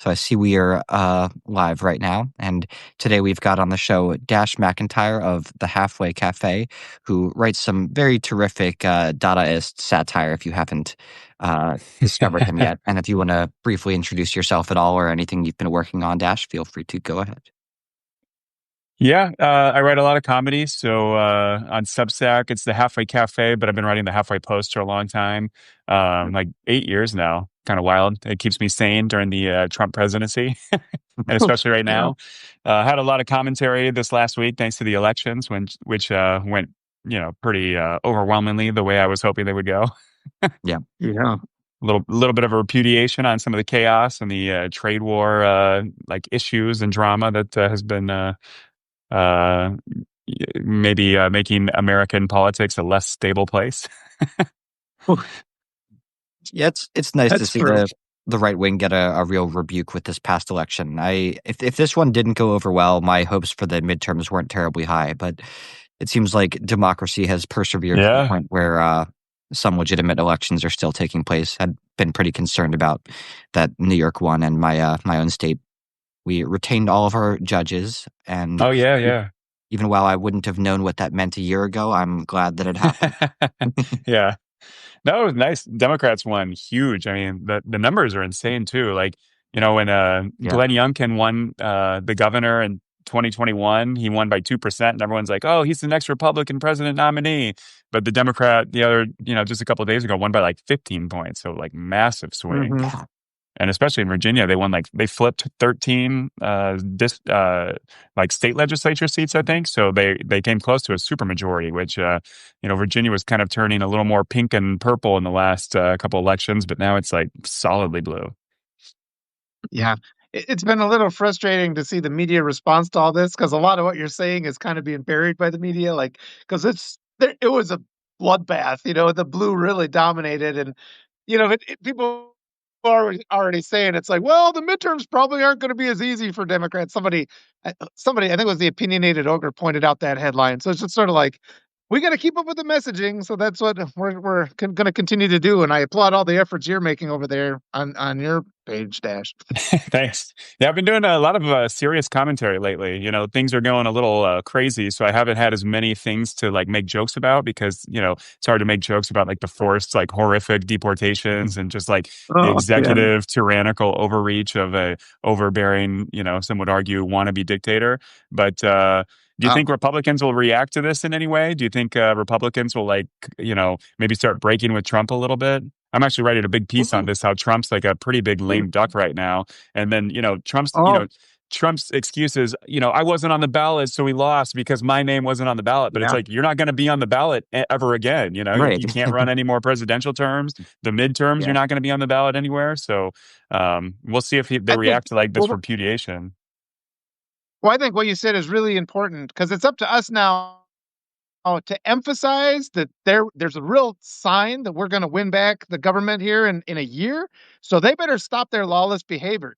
So I see we are live right now, and today we've got on the show Dash MacIntyre of the Halfway Cafe, who writes some very terrific Dadaist satire. If you haven't discovered him yet, and if you want to briefly introduce yourself at all or anything you've been working on, Dash, feel free to go ahead. Yeah, I write a lot of comedy. So on Substack, it's the Halfway Cafe, but I've been writing the Halfway Post for a long time, like 8 years now. Kind of wild. It keeps me sane during the Trump presidency, and especially right Yeah. now. Had a lot of commentary this last week thanks to the elections, which went pretty overwhelmingly the way I was hoping they would go. Yeah. Yeah. Little bit of a repudiation on some of the chaos and the trade war like issues and drama that has been. Uh, Maybe making American politics a less stable place. Yeah, it's nice to That's see true. the right wing get a real rebuke with this past election. If this one didn't go over well, my hopes for the midterms weren't terribly high, but it seems like democracy has persevered to the Yeah. point where some legitimate elections are still taking place. I've been pretty concerned about that New York one and my own state. We retained all of our judges, and Oh, yeah, even while I wouldn't have known what that meant a year ago, I'm glad that it happened. yeah. Yeah. No, it was nice. Democrats won huge. I mean, the numbers are insane too. Like, when Yeah. Glenn Youngkin won the governor in 2021, he won by 2%, and everyone's like, "Oh, he's the next Republican president nominee." But the Democrat, the other, just a couple of days ago, won by like 15 points. So like massive swing. Mhm. Yeah. And especially in Virginia, they flipped 13 like state legislature seats, I think. So they came close to a supermajority, which Virginia was kind of turning a little more pink and purple in the last couple elections, but now it's like solidly blue. Yeah. It's been a little frustrating to see the media response to all this because a lot of what you're saying is kind of being buried by the media. Like, because it was a bloodbath, the blue really dominated. And, people are already saying it's like, well, the midterms probably aren't going to be as easy for Democrats. Somebody, I think it was the Opinionated Ogre, pointed out that headline. So it's just sort of like, we got to keep up with the messaging. So that's what we're going to continue to do. And I applaud all the efforts you're making over there on your page, Dash. Thanks. Yeah, I've been doing a lot of serious commentary lately. Things are going a little crazy, so I haven't had as many things to like make jokes about because it's hard to make jokes about like the forced, like horrific deportations and just like the executive tyrannical overreach of a overbearing, some would argue, wannabe dictator. But do you think Republicans will react to this in any way? Do you think Republicans will maybe start breaking with Trump a little bit? I'm actually writing a big piece on this, how Trump's like a pretty big lame duck right now. And then, Trump's excuses, I wasn't on the ballot, so we lost because my name wasn't on the ballot. But it's like, you're not going to be on the ballot ever again. Right. You can't run any more presidential terms. The midterms, you're not going to be on the ballot anywhere. So we'll see if they react to like this repudiation. Well, I think what you said is really important because it's up to us now to emphasize that there's a real sign that we're going to win back the government here in a year. So they better stop their lawless behavior.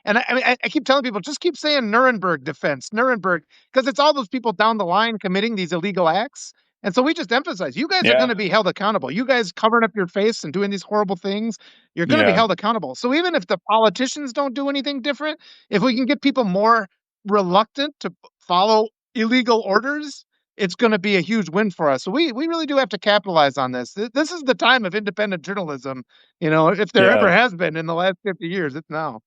And I keep telling people, just keep saying Nuremberg defense, Nuremberg, because it's all those people down the line committing these illegal acts. And so we just emphasize, you guys are going to be held accountable. You guys covering up your face and doing these horrible things, you're going to be held accountable. So even if the politicians don't do anything different, if we can get people more reluctant to follow illegal orders, it's going to be a huge win for us. So we really do have to capitalize on this. This is the time of independent journalism. If there ever has been in the last 50 years, it's now.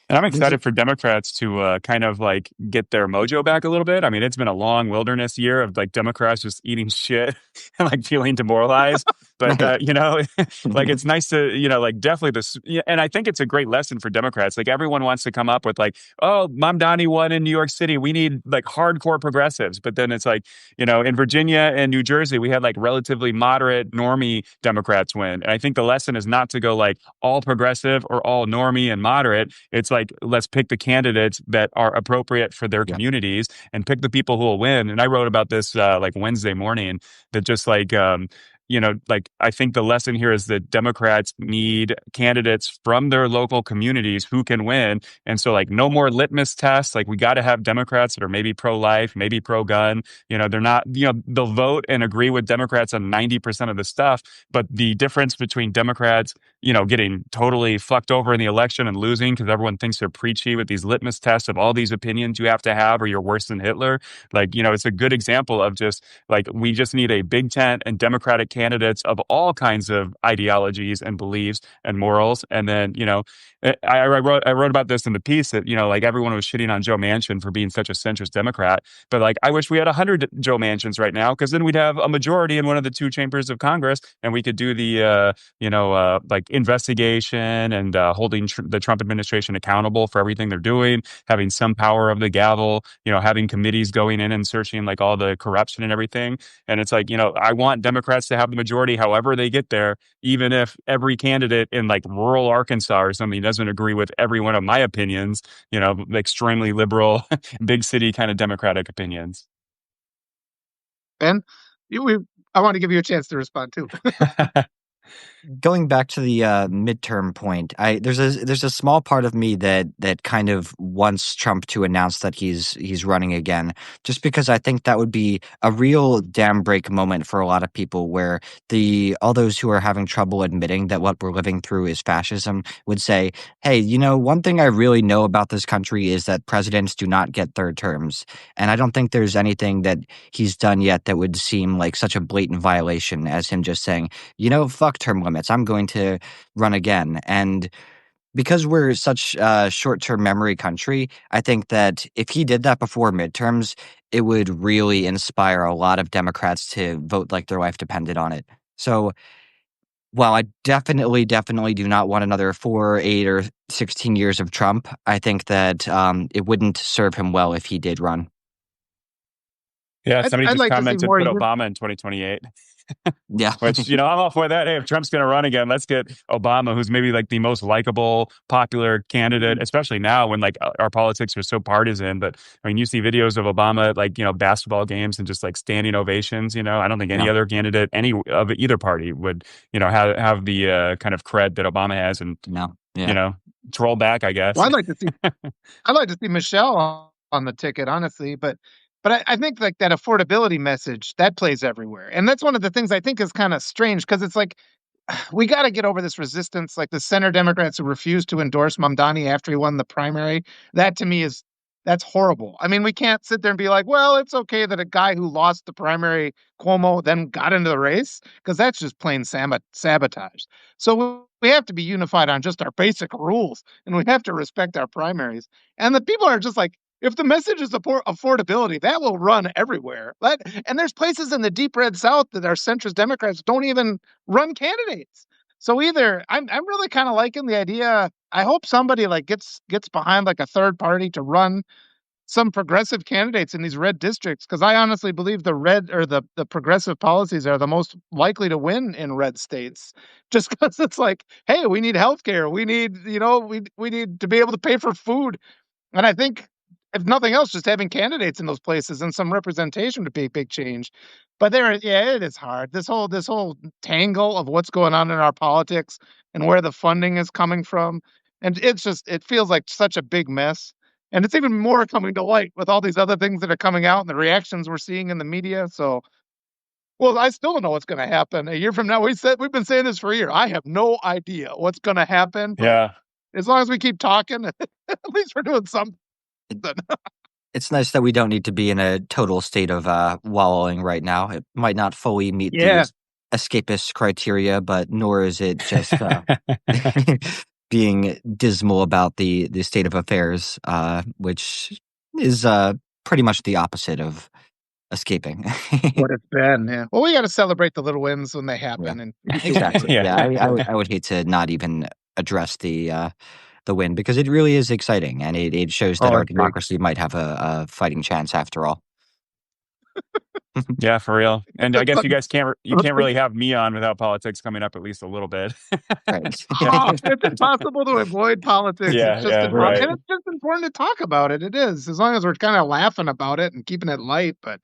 And I'm excited for Democrats to kind of like get their mojo back a little bit. I mean, it's been a long wilderness year of like Democrats just eating shit and like feeling demoralized. But, like it's nice to, like definitely this. And I think it's a great lesson for Democrats. Like everyone wants to come up with like, oh, Mamdani won in New York City. We need like hardcore progressives. But then it's like, in Virginia and New Jersey, we had like relatively moderate normie Democrats win. And I think the lesson is not to go like all progressive or all normie and moderate. It's like, let's pick the candidates that are appropriate for their communities and pick the people who will win. And I wrote about this like Wednesday morning that just like, like I think the lesson here is that Democrats need candidates from their local communities who can win. And so like no more litmus tests. Like we got to have Democrats that are maybe pro-life, maybe pro-gun. They're not, they'll vote and agree with Democrats on 90% of the stuff. But the difference between Democrats, getting totally fucked over in the election and losing because everyone thinks they're preachy with these litmus tests of all these opinions you have to have or you're worse than Hitler. Like, it's a good example of just like we just need a big tent and Democratic candidates of all kinds of ideologies and beliefs and morals. And then, I wrote about this in the piece that, like everyone was shitting on Joe Manchin for being such a centrist Democrat. But like, I wish we had 100 Joe Manchins right now because then we'd have a majority in one of the two chambers of Congress and we could do the, like investigation and holding the Trump administration accountable for everything they're doing, having some power of the gavel, having committees going in and searching like all the corruption and everything. And it's like, I want Democrats to have the majority however they get there, even if every candidate in like rural Arkansas or something doesn't agree with every one of my opinions, extremely liberal, big city kind of Democratic opinions. Ben, I want to give you a chance to respond too. Going back to the midterm point, there's a small part of me that kind of wants Trump to announce that he's running again, just because I think that would be a real dam break moment for a lot of people, where all those who are having trouble admitting that what we're living through is fascism would say, hey, one thing I really know about this country is that presidents do not get third terms, and I don't think there's anything that he's done yet that would seem like such a blatant violation as him just saying, fuck term limits. I'm going to run again. And because we're such a short-term memory country, I think that if he did that before midterms, it would really inspire a lot of Democrats to vote like their life depended on it. So while I definitely do not want another 4, 8, or 16 years of Trump, I think that it wouldn't serve him well if he did run. Yeah, somebody I'd just like to see commented more. put Obama in 2028. Yeah. Which, I'm all for that. Hey, if Trump's going to run again, let's get Obama, who's maybe like the most likable, popular candidate, especially now when like our politics are so partisan. But I mean, you see videos of Obama at like, basketball games and just like standing ovations. I don't think any other candidate, any of either party would, have the kind of cred that Obama has and, troll back, I guess. Well, I'd like to see Michelle on the ticket, honestly, but I think like that affordability message that plays everywhere, and that's one of the things I think is kind of strange because it's like we got to get over this resistance. Like the center Democrats who refused to endorse Mamdani after he won the primary, that to me that's horrible. I mean, we can't sit there and be like, well, it's okay that a guy who lost the primary, Cuomo, then got into the race, because that's just plain sabotage. So we have to be unified on just our basic rules, and we have to respect our primaries. And the people are just like, if the message is affordability, that will run everywhere. And there's places in the deep red South that our centrist Democrats don't even run candidates. So either I'm really kind of liking the idea. I hope somebody like gets behind like a third party to run some progressive candidates in these red districts, because I honestly believe the red or the progressive policies are the most likely to win in red states. Just because it's like, hey, we need healthcare, we need we need to be able to pay for food, and I think if nothing else, just having candidates in those places and some representation would be a big change. But it is hard. This whole tangle of what's going on in our politics and where the funding is coming from, and it feels like such a big mess. And it's even more coming to light with all these other things that are coming out and the reactions we're seeing in the media. So, well, I still don't know what's going to happen a year from now. We've been saying this for a year. I have no idea what's going to happen. But as long as we keep talking, at least we're doing something. It's nice that we don't need to be in a total state of wallowing right now. It might not fully meet the escapist criteria, but nor is it just being dismal about the state of affairs, which is pretty much the opposite of escaping. What it's been, yeah. Well, we got to celebrate the little wins when they happen, and exactly. I would hate to not even address the win, because it really is exciting, and it shows that our democracy might have a fighting chance after all. Yeah, for real. And I guess you guys can't really have me on without politics coming up at least a little bit. Right. It's impossible to avoid politics. Yeah, and it's just important to talk about it. It is, as long as we're kind of laughing about it and keeping it light. But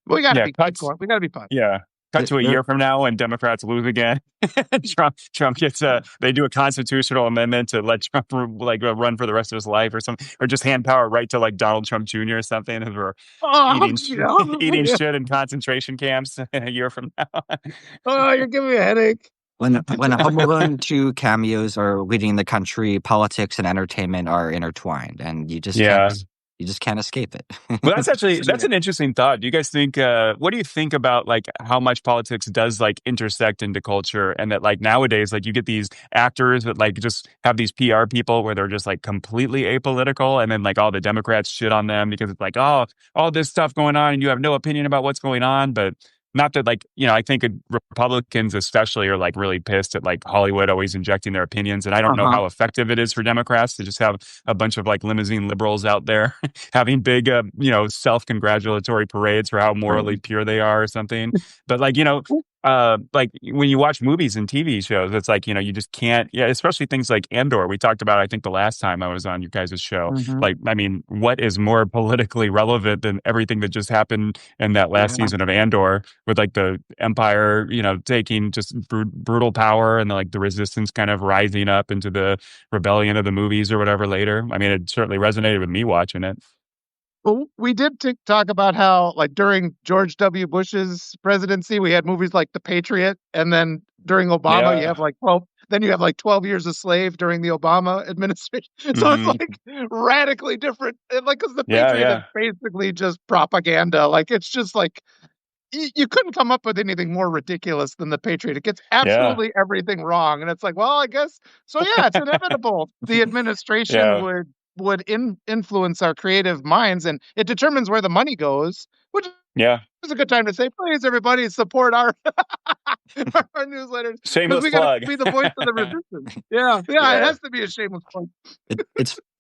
we got to be going. We got to be fun. Yeah. Cut to a There, year from now when Democrats lose again. Trump gets they do a constitutional amendment to let Trump run for the rest of his life or something, or just hand power right to like Donald Trump Jr. or something, or Oh, eating eating yeah. shit in concentration camps a year from now. Oh, you're giving me a headache. when Home Alone 2 cameos are leading the country, politics and entertainment are intertwined, and Yeah. you just can't escape it. Well, that's Yeah. an interesting thought. Do you guys think what do you think about like how much politics does like intersect into culture, and that like nowadays like you get these actors that like just have these PR people where they're just like completely apolitical, and then like all the Democrats shit on them because it's like, oh, all this stuff going on and you have no opinion about what's going on, but not that like, I think Republicans especially are like really pissed at like Hollywood always injecting their opinions, and I don't know Uh-huh. how effective it is for Democrats to just have a bunch of like limousine liberals out there having big, self-congratulatory parades for how morally pure they are or something. But like when you watch movies and TV shows, it's like, you just can't, yeah, especially things like Andor. We talked about, I think the last time I was on your guys' show, Mhm. like, I mean, what is more politically relevant than everything that just happened in that last Yeah. season of Andor with like the Empire, taking just brutal power and like the resistance kind of rising up into the rebellion of the movies or whatever later. I mean, it certainly resonated with me watching it. Well, we did talk about how, like, during George W. Bush's presidency, we had movies like The Patriot, and then during Obama, you Yeah. have like 12. Then you have like 12 Years a Slave during the Obama administration. So it's Hmm. like radically different. And like, because The Yeah. Patriot is Yeah. basically just propaganda. Like, it's just like you couldn't come up with anything more ridiculous than The Patriot. It gets Yeah. absolutely everything wrong, and it's like, well, I guess so. Yeah, it's inevitable. The administration Yeah. would influence our creative minds, and it determines where the money goes, which Yeah. is a good time to say, please, everybody, support our our newsletters because Shameless we got to plug. be the voice of the resistance. Yeah, yeah, it Yeah. has to be a shameless plug.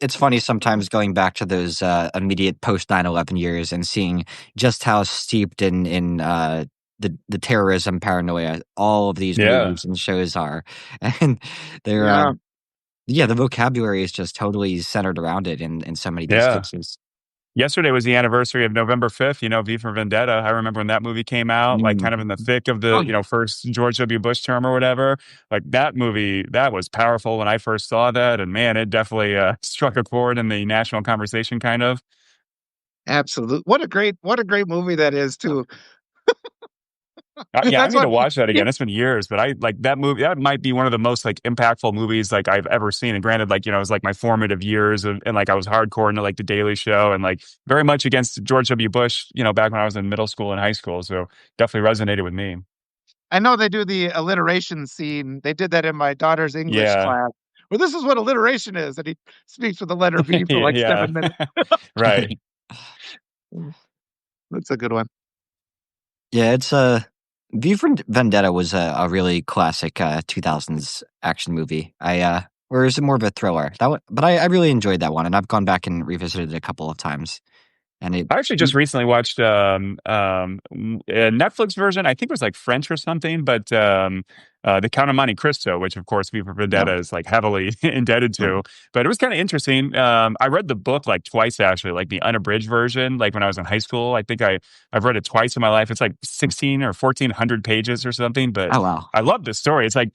It's funny sometimes going back to those immediate post 9/11 years and seeing just how steeped in the terrorism paranoia all of these Yeah. movies and shows are, and they're Yeah. yeah, the vocabulary is just totally centered around it in so many of these Yeah. cases. Yesterday was the anniversary of November 5th, V for Vendetta. I remember when that movie came out, like Mm. kind of in the thick of the, Oh, first George W. Bush term or whatever. Like that movie, that was powerful when I first saw that. And man, it definitely struck a chord in the national conversation, kind of. absolutely. What a great movie that is too. Yeah, I That's need what to watch that yeah, again. It's been years, but I like that movie. That might be one of the most like impactful movies like I've ever seen. And granted, like, it was like my formative years and like I was hardcore into like the Daily Show and like very much against George W. Bush, back when I was in middle school and high school. So definitely resonated with me. I know they do the alliteration scene. They did that in my daughter's English Yeah. class. Well, this is what alliteration is, and he speaks with the letter V for like Yeah. 7 minutes. Right. Mm, that's a good one. Yeah, it's V for Vendetta was a really classic 2000s action movie. Or is it more of a thriller? But I really enjoyed that one, and I've gone back and revisited it a couple of times. And it, I actually just recently watched a Netflix version. I think it was like French or something, but The Count of Monte Cristo, which of course V for yeah, Vendetta is like heavily indebted to. But it was kind of interesting. I read the book like twice actually, like the unabridged version, like when I was in high school. I think I've read it twice in my life. It's like 16 or 1400 pages or something. But oh wow, I love this story. It's like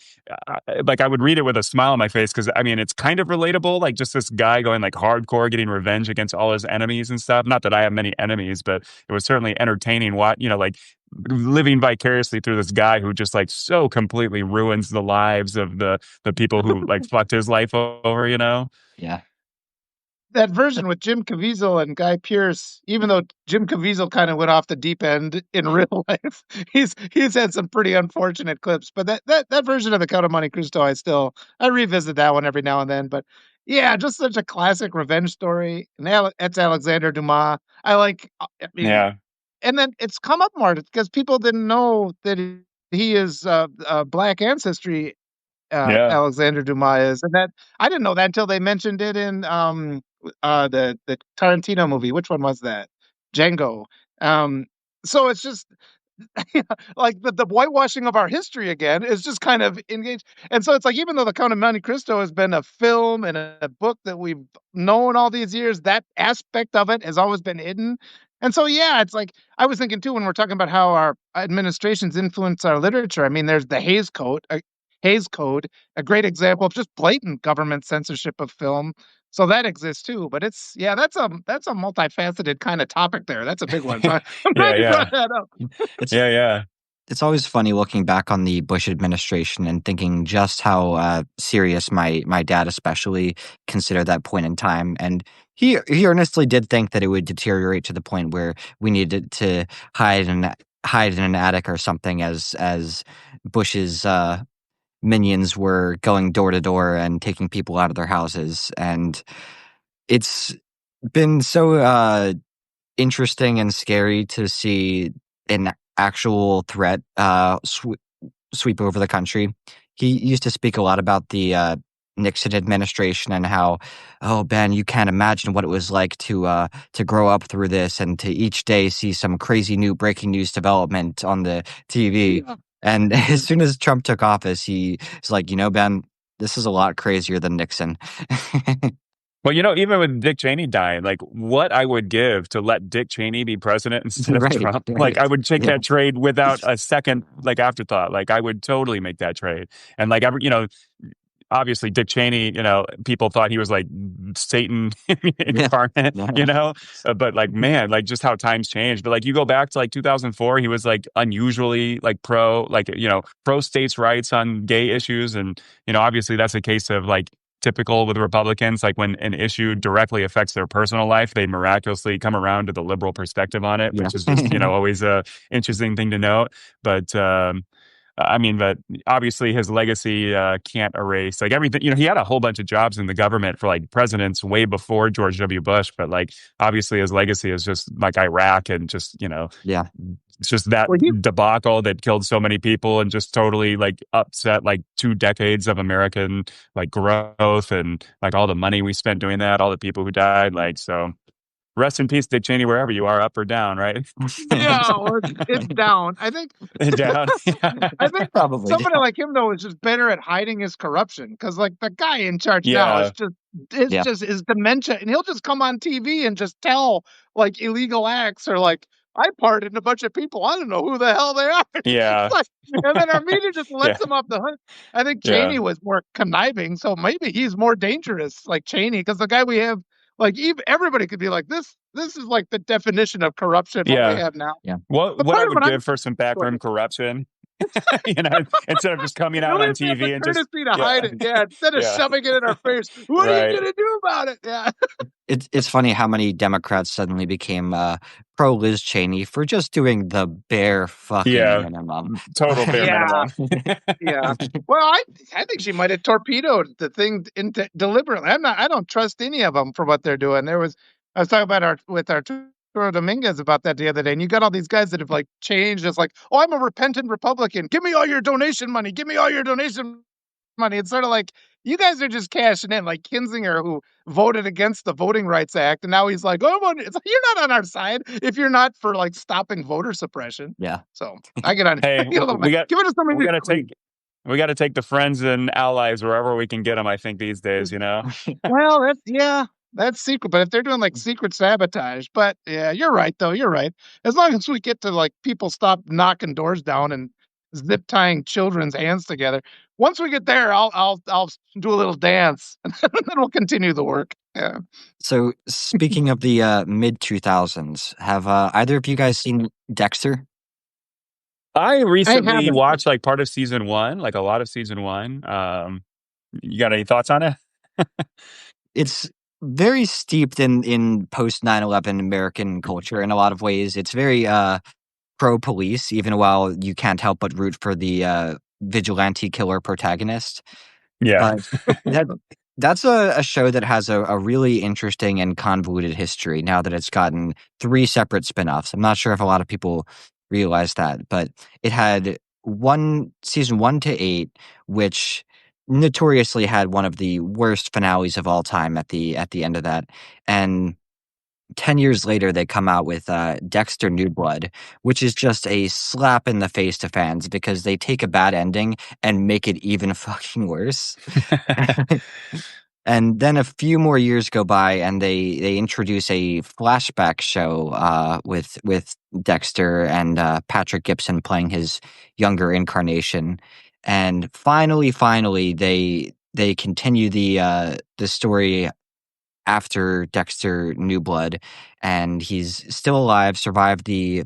I would read it with a smile on my face because I mean it's kind of relatable. Like just this guy going like hardcore, getting revenge against all his enemies and stuff. Not that I have many enemies, but it was certainly entertaining. What like living vicariously through this guy who just like so completely ruins the lives of the people who like fucked his life over. yeah. That version with Jim Caviezel and Guy Pearce, even though Jim Caviezel kind of went off the deep end in real life, he's had some pretty unfortunate clips. But that version of the Count of Monte Cristo, I revisit that one every now and then. But yeah, just such a classic revenge story. And that's Alexander Dumas. I mean, Yeah, and then it's come up more because people didn't know that he is black ancestry. yeah, Alexander Dumas is, and that I didn't know that until they mentioned it in the Tarantino movie. Which one was that? Django. Um, so it's just like the whitewashing of our history again is just kind of engaged. And so it's like even though the Count of Monte Cristo has been a film and a book that we've known all these years, that aspect of it has always been hidden. And so, yeah, it's like I was thinking too when we're talking about how our administrations influence our literature. I mean, there's the Hays Code, a great example of just blatant government censorship of film. So that exists too. But that's a multifaceted kind of topic there. That's a big one. So I'm Yeah, glad you yeah, brought that up. It's yeah. it's always funny looking back on the Bush administration and thinking just how serious my dad especially considered that point in time. And he earnestly did think that it would deteriorate to the point where we needed to hide in an attic or something as Bush's minions were going door to door and taking people out of their houses. And it's been so interesting and scary to see an actual threat sweep over the country. He used to speak a lot about the Nixon administration and how, oh Ben, you can't imagine what it was like to grow up through this and to each day see some crazy new breaking news development on the TV. Yeah. And as soon as Trump took office, he's like, Ben, this is a lot crazier than Nixon. Well, even when Dick Cheney died, like what I would give to let Dick Cheney be president instead of Right, Trump. right. Like I would take Yeah. that trade without a second like afterthought. Like I would totally make that trade. And like obviously Dick Cheney, people thought he was like Satan incarnate, Yeah. but like, man, like just how times changed. But like you go back to like 2004, he was like unusually like pro states' rights on gay issues. And, obviously that's a case of like typical with Republicans, like when an issue directly affects their personal life, they miraculously come around to the liberal perspective on it, which is just, always a interesting thing to note. But, but obviously his legacy can't erase like everything. He had a whole bunch of jobs in the government for like presidents way before George W. Bush, but like obviously his legacy is just like Iraq and just Yeah. it's just that debacle that killed so many people and just totally like upset like 2 decades of American like growth and like all the money we spent doing that, all the people who died. Like so. Rest in peace, Dick Cheney, wherever you are, up or down, right? Yeah, it's down. I think down. I think Probably somebody down. like him though is just better at hiding his corruption because like the guy in charge now Yeah. is just his dementia, and he'll just come on TV and just tell like illegal acts or like I pardoned a bunch of people. I don't know who the hell they are. Yeah. And then our media just lets him off the hook. I think Cheney was more conniving, so maybe he's more dangerous, like Cheney, because the guy we have. Like everybody could be like this is like the definition of corruption what we have now. Yeah. What I would give for some backroom corruption, instead of just coming out on TV and just courtesy to hide it. Yeah, instead of shoving it in our face. What are you gonna do about it? Yeah. It's funny how many Democrats suddenly became pro Liz Cheney for just doing the bare fucking minimum. Total bare minimum. Yeah. Well, I think she might have torpedoed the thing deliberately. I don't trust any of them for what they're doing. I was talking about with Arturo Dominguez about that the other day, and you got all these guys that have like changed. It's like, oh, I'm a repentant Republican. Give me all your donation money. Give me all your donation money. It's sort of like you guys are just cashing in, like Kinzinger, who voted against the Voting Rights Act, and now he's like, "Oh, it's like, you're not on our side if you're not for like stopping voter suppression." Yeah. So I get on. Hey, give it to somebody. We got to take the friends and allies wherever we can get them. I think these days, Well, that's secret. But if they're doing like secret sabotage, but yeah, you're right though. You're right. As long as we get to like people stop knocking doors down and zip tying children's hands together. Once we get there, I'll do a little dance, and then we'll continue the work. Yeah. So speaking of the mid 2000s, have either of you guys seen Dexter? I recently watched like part of season 1, like a lot of season 1. You got any thoughts on it? It's very steeped in post 9/11 American culture in a lot of ways. It's very pro-police, even while you can't help but root for the vigilante killer protagonist. Yeah. That's a show that has a really interesting and convoluted history now that it's gotten 3 separate spin-offs. I'm not sure if a lot of people realize that, but it had season 1 to 8, which notoriously had one of the worst finales of all time at the end of that. And 10 years later, they come out with Dexter New Blood, which is just a slap in the face to fans because they take a bad ending and make it even fucking worse. And then a few more years go by, and they introduce a flashback show with Dexter and Patrick Gibson playing his younger incarnation. And finally, they continue the story after Dexter New Blood, and he's still alive, survived the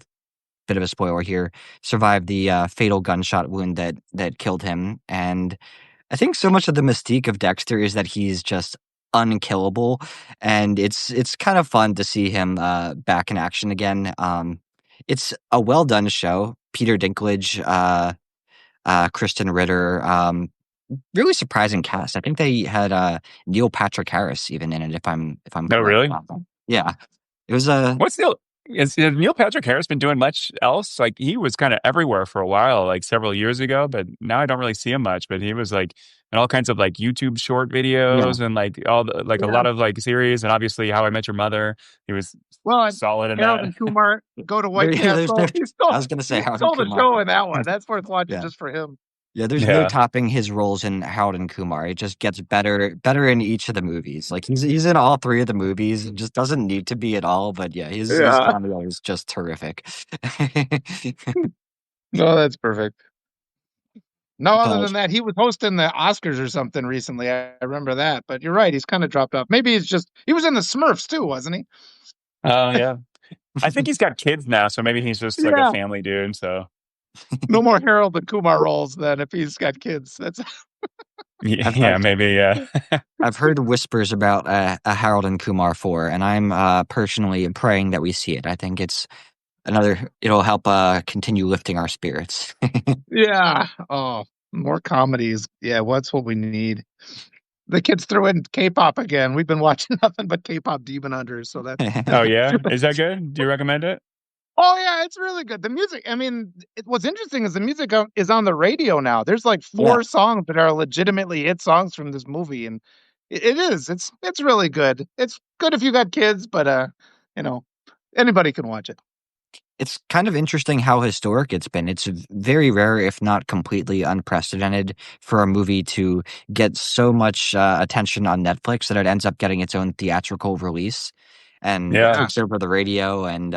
bit of a spoiler here, survived the fatal gunshot wound that killed him. And I think so much of the mystique of Dexter is that he's just unkillable, and it's kind of fun to see him back in action again. It's a well done show. Peter Dinklage, Kristen Ritter, really surprising cast. I think they had Neil Patrick Harris even in it. If I'm No, correct. really? Yeah, it was a What's Neil? Has Neil Patrick Harris been doing much else? Like he was kind of everywhere for a while, like several years ago, but now I don't really see him much. But he was like in all kinds of like YouTube short yeah. videos and like all the, like a Yeah. lot of like series, and obviously How I Met Your Mother. He was Well, and solid in Harold that. and Kumar go to White There's Castle. no, I was gonna say He Harold and stole the Kumar. show in that one. That's worth watching Yeah. just for him. Yeah, there's no Yeah. topping his roles in Harold and Kumar. It just gets better in each of the movies. Like he's in all three of the movies. It just doesn't need to be at all. But yeah, his Yeah. cameo is just terrific. No, that's perfect. No, other But than that, he was hosting the Oscars or something recently. I remember that. But you're right, he's kind of dropped off. Maybe he was in the Smurfs too, wasn't he? Oh yeah. I think he's got kids now, so maybe he's just like a Yeah. family dude. So No more Harold and Kumar roles then if he's got kids. That's I've yeah, maybe yeah. I've heard whispers about a Harold and Kumar 4, and I'm personally praying that we see it. I think it'll help continue lifting our spirits. yeah. Oh, more comedies. Yeah, what's what we need. The kids threw in K-pop again. We've been watching nothing but K-pop Demon Hunters, so that's Oh yeah, is that good? Do you recommend it? Oh yeah, it's really good. The music, I mean, what's interesting is the music is on the radio now. There's like Yeah. 4 songs that are legitimately hit songs from this movie, and it is. It's really good. It's good if you got kids, but you know, anybody can watch it. It's kind of interesting how historic it's been. It's very rare, if not completely unprecedented, for a movie to get so much attention on Netflix that it ends up getting its own theatrical release and Yeah. Yeah. takes over the radio. And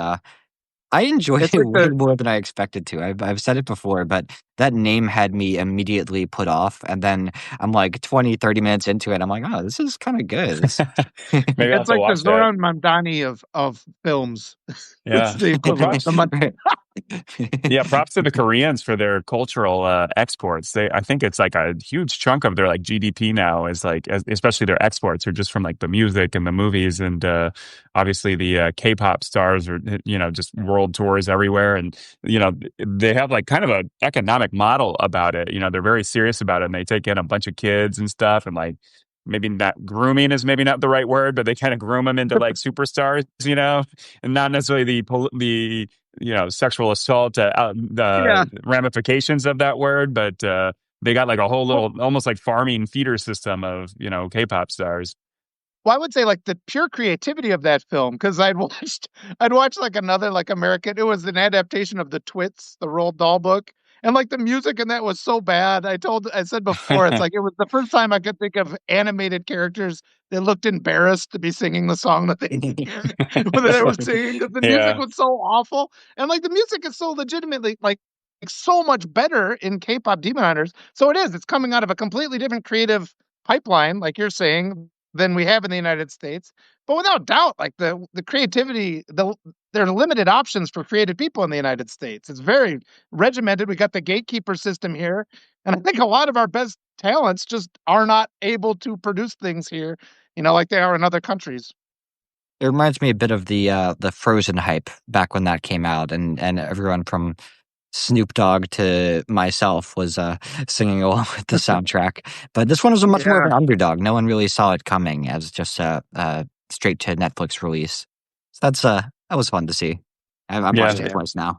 I enjoyed It's it like way the more than I expected to. I've said it before, but that name had me immediately put off. And then I'm like 20, 30 minutes into it. I'm like, oh, this is kind of good. Maybe I'll have it's to like the watch that. Zoran Mamdani of films. It's Yeah. the Well, equivalent. props. Yeah, props to the Koreans for their cultural exports. I think it's like a huge chunk of their like GDP now is like, especially their exports are just from like the music and the movies, and obviously the K-pop stars are just world tours everywhere, and they have like kind of a economic model about it. They're very serious about it, and they take in a bunch of kids and stuff, and like maybe not grooming is maybe not the right word, but they kind of groom them into like superstars, and not necessarily the sexual assault, Yeah. the ramifications of that word, but they got like a whole little, almost like farming feeder system of, K-pop stars. Well, I would say like the pure creativity of that film, because I'd watched like another like American. It was an adaptation of the Twits, the Roald Dahl book, and like the music in that was so bad. I said before, it's like it was the first time I could think of animated characters that looked embarrassed to be singing the song that they were singing, because the music Yeah. was so awful, and like the music is so legitimately like so much better in K-pop Demon Hunters. So it is. It's coming out of a completely different creative pipeline, like you're saying, than we have in the United States. But without doubt, like the creativity, there are limited options for creative people in the United States. It's very regimented. We got the gatekeeper system here, and I think a lot of our best talents just are not able to produce things here, like they are in other countries. It reminds me a bit of the Frozen hype back when that came out, and everyone from Snoop Dogg to myself was singing along with the soundtrack. But this one was a much more of an underdog. No one really saw it coming as just a straight to Netflix release. So that was fun to see. I've Yeah. watched it Yeah. twice now.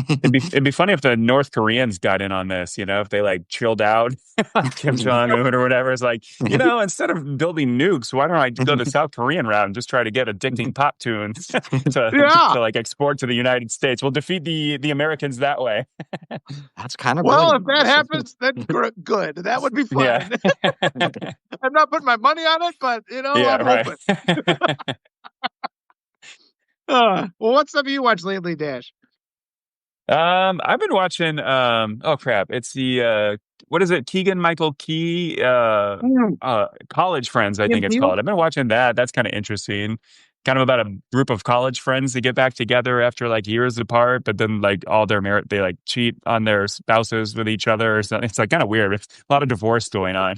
It'd be funny if the North Koreans got in on this, if they like chilled out on Kim Jong Un or whatever. It's like, instead of building nukes, why don't I go the South Korean route and just try to get addicting pop tunes Yeah. to like export to the United States? We'll defeat the Americans that way. That's kind of Well, if brilliant. that happens, then good. That would be Yeah. fine. I'm not putting my money on it, but Yeah, I'm right. hoping. Well, what stuff have you watched lately, Dash? I've been watching oh crap, it's the what is it? Keegan Michael Key Mm. College Friends, I think it's Peel? called. I've been watching that. That's kind of interesting. Kind of about a group of college friends that get back together after like years apart, but then like all their merit they like cheat on their spouses with each other or something. It's like kind of weird. It's a lot of divorce going on.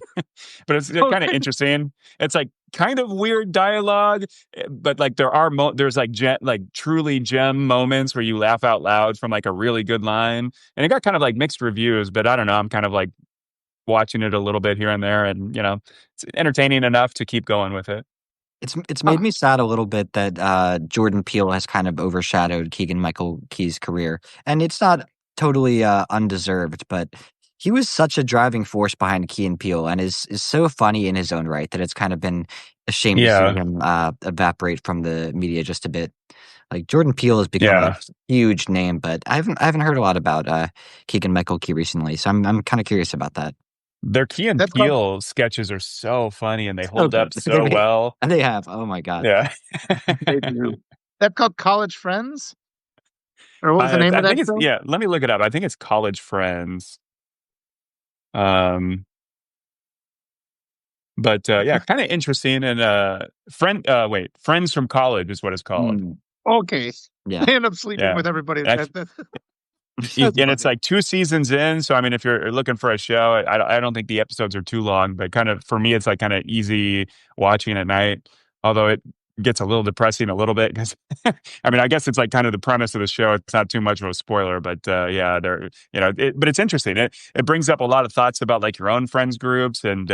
But it's kind of Okay. interesting. It's like kind of weird dialogue, but like there's like like truly gem moments where you laugh out loud from like a really good line. And it got kind of like mixed reviews, but I don't know. I'm kind of like watching it a little bit here and there, and it's entertaining enough to keep going with it. It's Uh, made me sad a little bit that Jordan Peele has kind of overshadowed Keegan Michael Key's career, and it's not totally undeserved, but he was such a driving force behind Key and Peele, and is so funny in his own right that it's kind of been a shame to see Yeah, him evaporate from the media just a bit. Like Jordan Peele has become a yeah. huge name, but I haven't heard a lot about Keegan Michael Key recently, so I'm kind of curious about that. Their Key and that's called Peele sketches are so funny and they So hold good. up so well. They have. Oh my god. Yeah. they do. That's called College Friends, or what was the name I of that think it's show? yeah. Let me look it up. I think it's College Friends. Um, but yeah, kind of interesting. And Friends from College is what it's called. Mm, Okay, yeah. they end up sleeping Yeah, with everybody. and, That's and it's funny. like 2 seasons in. So I mean, if you're looking for a show, I don't think the episodes are too long. But kind of for me, it's like kind of easy watching at night. Although it gets a little depressing a little bit because I mean, I guess it's like kind of the premise of the show. It's not too much of a spoiler, but yeah, but it's interesting. It brings up a lot of thoughts about like your own friends groups and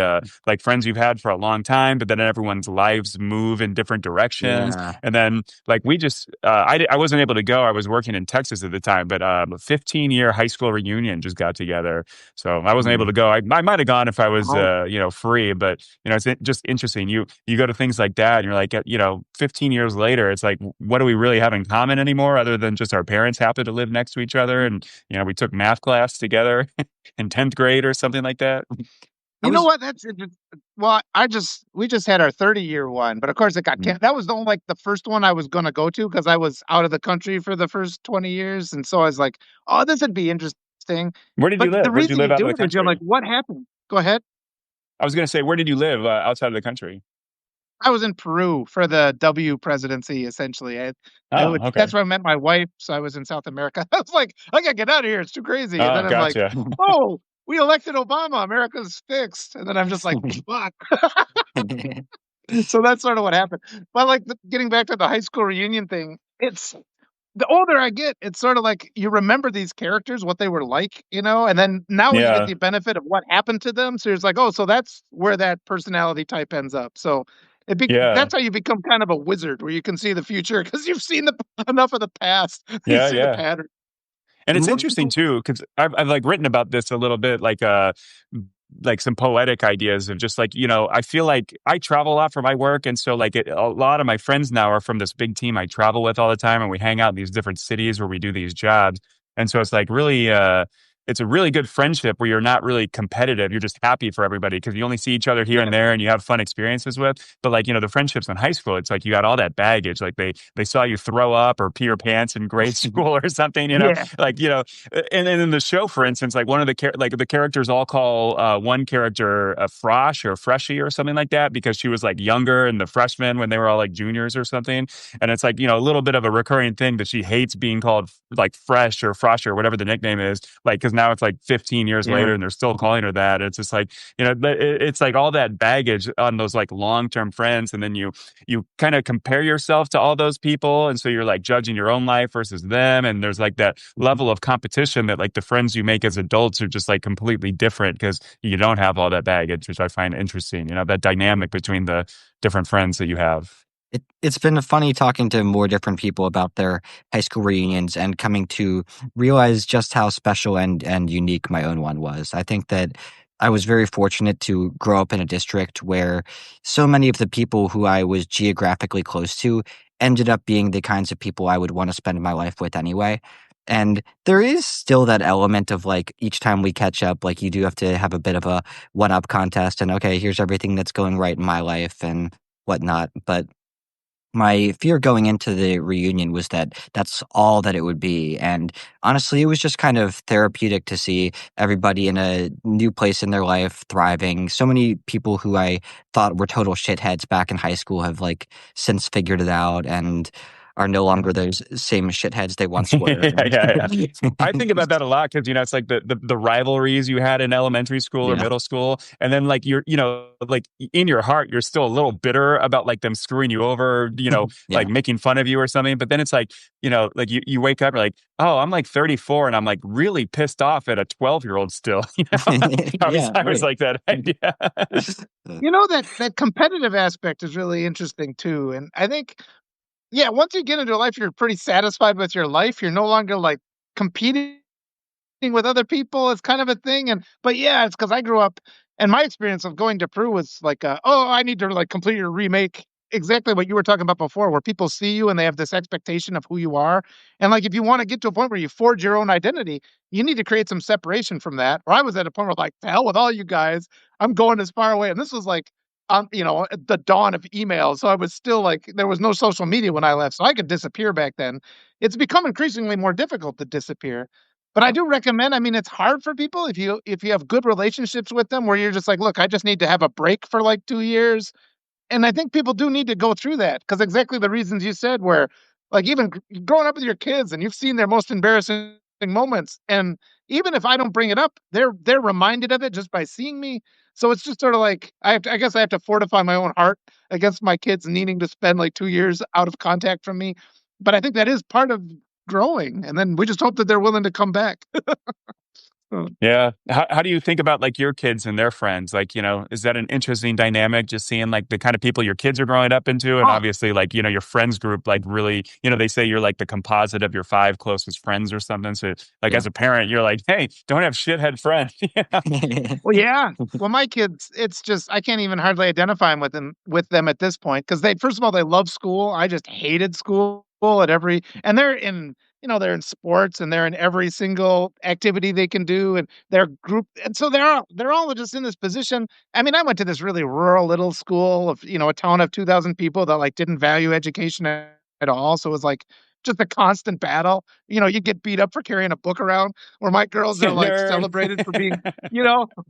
like friends you've had for a long time, but then everyone's lives move in different directions. Yeah. And then like we just I wasn't able to go. I was working in Texas at the time, but a 15-year high school reunion just got together, so I wasn't able Mm. to go. I might have gone if I was Oh, free, but it's just interesting. You go to things like that, and you're like, 15 years later, it's like, what do we really have in common anymore, other than just our parents happen to live next to each other, and we took math class together in 10th grade or something like that. I you know was what? Well, we just had our 30-year one, but of course it got mm, that was the only like the first one I was going to go to because I was out of the country for the first 20 years, and so I was like, oh, this would be interesting. Where did you But the live? Where did you reason you live out of do the it is you're like, country? what happened? Go ahead. I was going to say, where did you live outside of the country? I was in Peru for the W presidency, essentially. Oh, okay. That's where I met my wife. So I was in South America. I was like, I gotta get out of here. It's too crazy. And Oh, then I'm like, gotcha. oh, we elected Obama. America's fixed. And then I'm just like, fuck. So that's sort of what happened. But like getting back to the high school reunion thing, it's the older I get, it's sort of like you remember these characters, what they were like, and then now you get Yeah, the benefit of what happened to them. So it's like, oh, so that's where that personality type ends up. So yeah, that's how you become kind of a wizard, where you can see the future because you've seen enough of the past. You yeah, see the yeah. pattern. And The it's more interesting people too, because I've like written about this a little bit, like some poetic ideas of just like, I feel like I travel a lot for my work. And so like a lot of my friends now are from this big team I travel with all the time. And we hang out in these different cities where we do these jobs. And so it's like really, it's a really good friendship where you're not really competitive. You're just happy for everybody because you only see each other here Yeah. and there and you have fun experiences with. But like, the friendships in high school, it's like you got all that baggage. Like they saw you throw up or pee your pants in grade school or something, Yeah. like, and then in the show, for instance, like one of the characters all call one character a Frosh or Freshie or something like that because she was like younger and the freshmen when they were all like juniors or something. And it's like, a little bit of a recurring thing that she hates being called like Fresh or Frosh or whatever the nickname is, like, because now it's like 15 years Yeah. later and they're still calling her that. It's just like, it's like all that baggage on those like long-term friends. And then you kind of compare yourself to all those people. And so you're like judging your own life versus them. And there's like that level of competition that like the friends you make as adults are just like completely different because you don't have all that baggage, which I find interesting, that dynamic between the different friends that you have. It's been funny talking to more different people about their high school reunions and coming to realize just how special and unique my own one was. I think that I was very fortunate to grow up in a district where so many of the people who I was geographically close to ended up being the kinds of people I would want to spend my life with anyway. And there is still that element of like each time we catch up, like you do have to have a bit of a one up contest and okay, here's everything that's going right in my life and whatnot. But my fear going into the reunion was that that's all that it would be, and honestly, it was just kind of therapeutic to see everybody in a new place in their life thriving. So many people who I thought were total shitheads back in high school have, like, since figured it out and are no longer those same shitheads they once were. Yeah, yeah, yeah. I think about that a lot because it's like the rivalries you had in elementary school or Yeah. middle school, and then like you're like in your heart you're still a little bitter about like them screwing you over, Yeah. like making fun of you or something. But then it's like like you wake up, you're like, oh, I'm like 34 and I'm like really pissed off at a 12-year-old still. Yeah, I was right. like that idea. That competitive aspect is really interesting too, and I think, yeah, once you get into life, you're pretty satisfied with your life. You're no longer like competing with other people. It's kind of a thing. And but yeah, it's because I grew up, and my experience of going to Peru was like, oh, I need to like complete your remake. Exactly what you were talking about before, where people see you and they have this expectation of who you are. And like, if you want to get to a point where you forge your own identity, you need to create some separation from that. Or I was at a point where like, to hell with all you guys, I'm going as far away. And this was like, at the dawn of email. So I was still like, there was no social media when I left, so I could disappear back then. It's become increasingly more difficult to disappear. But I do recommend, I mean, it's hard for people if you have good relationships with them where you're just like, "Look, I just need to have a break for, like, 2 years." And I think people do need to go through that because exactly the reasons you said where, like, even growing up with your kids and you've seen their most embarrassing moments, and even if I don't bring it up, they're reminded of it just by seeing me. So it's just sort of like I guess I have to fortify my own heart against my kids needing to spend, like, 2 years out of contact from me. But I think that is part of growing, and then we just hope that they're willing to come back. Yeah. How do you think about like your kids and their friends? Like, is that an interesting dynamic just seeing like the kind of people your kids are growing up into? And Oh, obviously, like, your friends group, like really, they say you're like the composite of your 5 closest friends or something. So, like, Yeah. as a parent, you're like, hey, don't have shithead friends. Yeah. well, yeah. Well, my kids, it's just I can't even hardly identify 'em with them at this point because they first of all, they love school. I just hated school at every and they're in sports and they're in every single activity they can do and they're group and so they're all just in this position. I mean, I went to this really rural little school of, a town of 2,000 people that like didn't value education at all. So it was like just a constant battle. You get beat up for carrying a book around, where my girls are like Nerd. celebrated for being,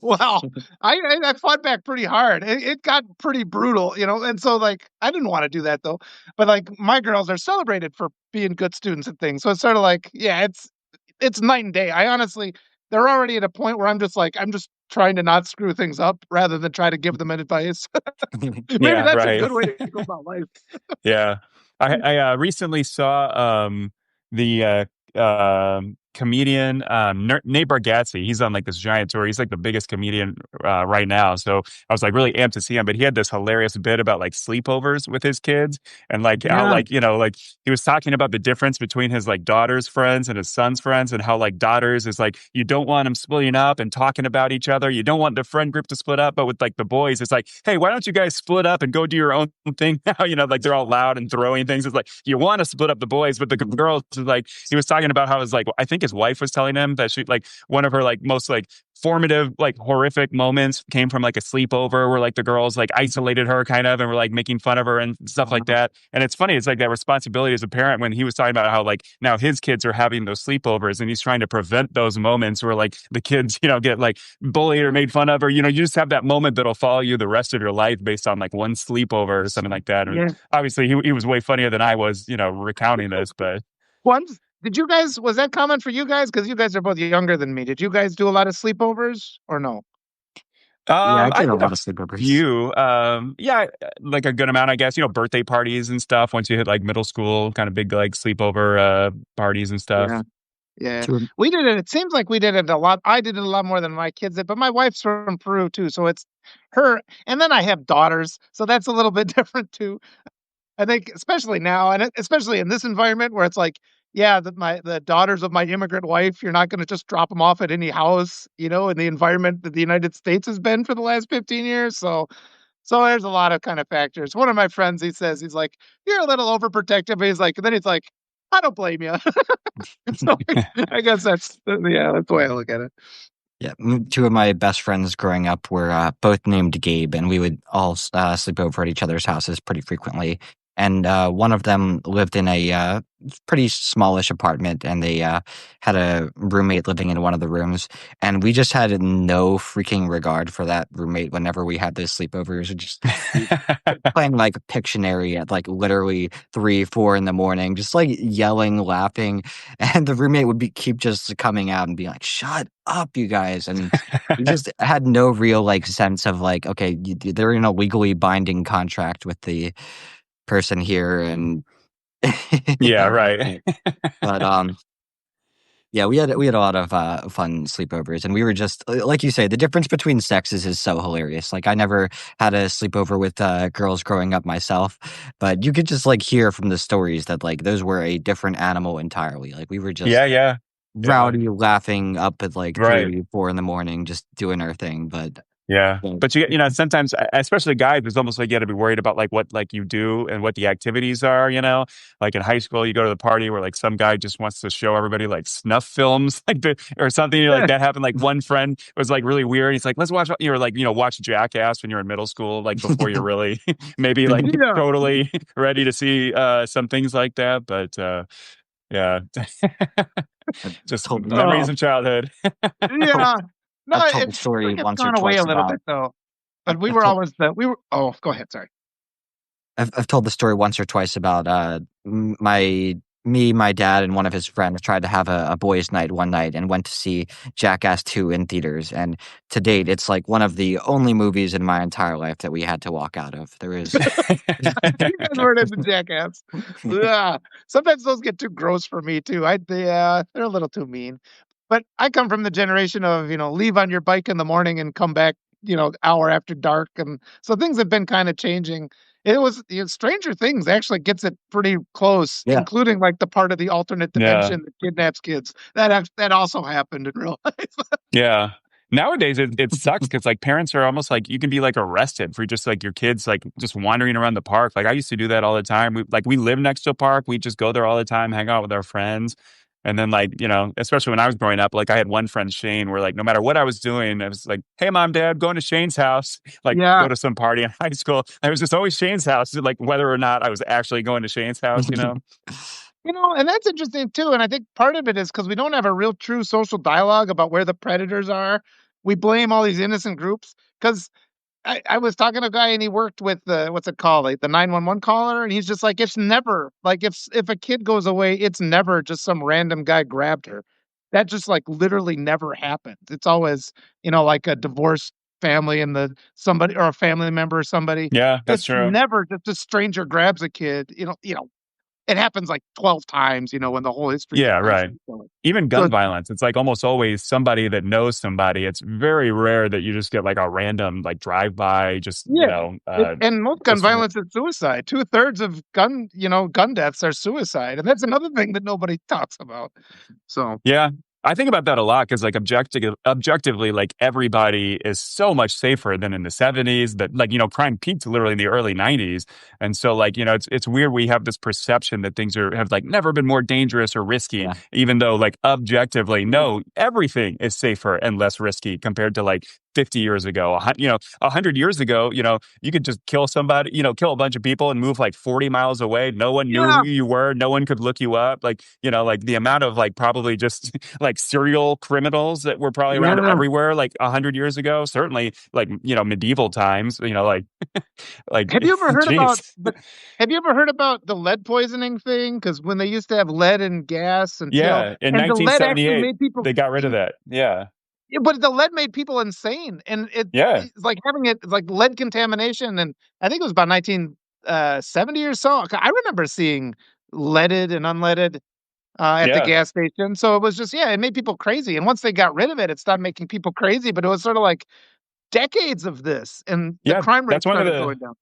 well, I fought back pretty hard. It got pretty brutal, and so like I didn't want to do that though. But like my girls are celebrated for being good students and things. So it's sort of like, yeah, it's night and day. I honestly, they're already at a point where I'm just trying to not screw things up rather than try to give them advice. Maybe Yeah, that's a right. good way to go about life. Yeah. I recently saw the comedian Nate Bargatze. He's on like this giant tour. He's like the biggest comedian right now. So I was like really amped to see him. But he had this hilarious bit about like sleepovers with his kids and like how Yeah. like like he was talking about the difference between his like daughter's friends and his son's friends and how like daughters is like you don't want them splitting up and talking about each other. You don't want the friend group to split up. But with like the boys, it's like, hey, why don't you guys split up and go do your own thing now? Like they're all loud and throwing things. It's like you want to split up the boys, but the girls is like he was talking about how it's like I think his wife was telling him that she like one of her like most like formative like horrific moments came from like a sleepover where like the girls like isolated her kind of and were like making fun of her and stuff like that. And it's funny, it's like that responsibility as a parent when he was talking about how like now his kids are having those sleepovers and he's trying to prevent those moments where like the kids get like bullied or made fun of, or you just have that moment that'll follow you the rest of your life based on like one sleepover or something like that. And Yeah. obviously he was way funnier than I was recounting this, but Once did you guys was that common for you guys? Because you guys are both younger than me. Did you guys do a lot of sleepovers or no? Yeah, I I did a did a lot of sleepovers. few. Yeah, like a good amount, I guess. Birthday parties and stuff. Once you hit like middle school, kind of big like sleepover parties and stuff. Yeah. Yeah. To We did it seems like we did it a lot. I did it a lot more than my kids did, but my wife's from Peru too, so it's her and then I have daughters, so that's a little bit different too. I think especially now, and especially in this environment where it's like, yeah, the daughters of my immigrant wife, you're not going to just drop them off at any house, in the environment that the United States has been for the last 15 years. So there's a lot of kind of factors. One of my friends, he says, he's like, you're a little overprotective. But then he's like, I don't blame you. So I guess that's the way I look at it. Yeah, two of my best friends growing up were both named Gabe, and we would all sleep over at each other's houses pretty frequently. And one of them lived in a pretty smallish apartment, and they had a roommate living in one of the rooms. And we just had no freaking regard for that roommate whenever we had those sleepovers. Just playing like Pictionary at like literally 3, 4 in the morning, just like yelling, laughing, and the roommate would keep just coming out and be like, "Shut up, you guys!" And we just had no real like sense of like, okay, they're in a legally binding contract with the person here, and Yeah, right. but yeah, we had a lot of fun sleepovers, and we were just like you say, the difference between sexes is so hilarious. Like I never had a sleepover with girls growing up myself, but you could just like hear from the stories that like those were a different animal entirely. Like we were just Yeah, yeah, yeah. rowdy, laughing up at like Right. 3, 4 in the morning, just doing our thing. But Yeah. yeah, But sometimes, especially guys, it's almost like you got to be worried about like what like you do and what the activities are, Like in high school, you go to the party where like some guy just wants to show everybody like snuff films, or something. Like that happened. Like one friend was like really weird. He's like, let's watch, watch Jackass when you're in middle school, like before you're really maybe like Yeah, totally ready to see some things like that. But yeah, I just told memories of childhood. yeah. No, I've told the it feels story like it's once or gone away a twice little about bit though. But we I've were told always Oh, go ahead. Sorry. I've told the story once or twice about my dad, and one of his friends tried to have a boys' night one night and went to see Jackass 2 in theaters. And to date, it's like one of the only movies in my entire life that we had to walk out of. There is You guys weren't into Jackass. Yeah. Sometimes those get too gross for me too. They're a little too mean. But I come from the generation of, leave on your bike in the morning and come back, hour after dark. And so things have been kind of changing. It was Stranger Things actually gets it pretty close, yeah. including like the part of the alternate Yeah. dimension that kidnaps kids. That also happened in real life. Yeah. Nowadays, it sucks because like parents are almost like you can be like arrested for just like your kids like just wandering around the park. Like I used to do that all the time. We live next to a park. We just go there all the time, hang out with our friends. And then like, especially when I was growing up, like I had one friend, Shane, where like no matter what I was doing, I was like, hey, mom, dad, going to Shane's house, like Yeah. go to some party in high school. I was just always Shane's house, like whether or not I was actually going to Shane's house. And that's interesting too. And I think part of it is because we don't have a real true social dialogue about where the predators are. We blame all these innocent groups because I was talking to a guy and he worked with what's it called? Like the 911 caller. And he's just like, it's never like if a kid goes away, it's never just some random guy grabbed her. That just like literally never happens. It's always, like a divorced family and somebody or a family member or somebody. Yeah, that's It's true. never just a stranger grabs a kid, it happens like 12 times, when the whole history Yeah, behind right. it. Even So gun violence, it's like almost always somebody that knows somebody. It's very rare that you just get like a random like drive by, just yeah, and most gun just violence is suicide. 2/3 of gun deaths are suicide, and that's another thing that nobody talks about. So yeah. I think about that a lot because like objectively, like everybody is so much safer than in the 70s. That like crime peaked literally in the early 90s, and so like it's weird we have this perception that things have like never been more dangerous or risky, Yeah. even though like objectively, no, everything is safer and less risky compared to like 50 years ago. 100 years ago, you could just kill somebody, kill a bunch of people and move like 40 miles away. No one knew yeah, who you were. No one could look you up. Like, like the amount of like probably just like serial criminals that were probably around yeah. everywhere like 100 years ago, certainly like, medieval times, like, Have you ever heard about? geez. But have you ever heard about the lead poisoning thing? Because when they used to have lead in gas and Yeah. In and the lead actually 1978, made people. they got rid of that. Yeah. Yeah, but the lead made people insane, and Yeah. it's like having it's like lead contamination, and I think it was about 1970 or so. I remember seeing leaded and unleaded at the Yeah. gas station. So it was just it made people crazy, and once they got rid of it, it stopped making people crazy. But it was sort of like decades of this, and the Yeah. crime rate That's one of started the going down.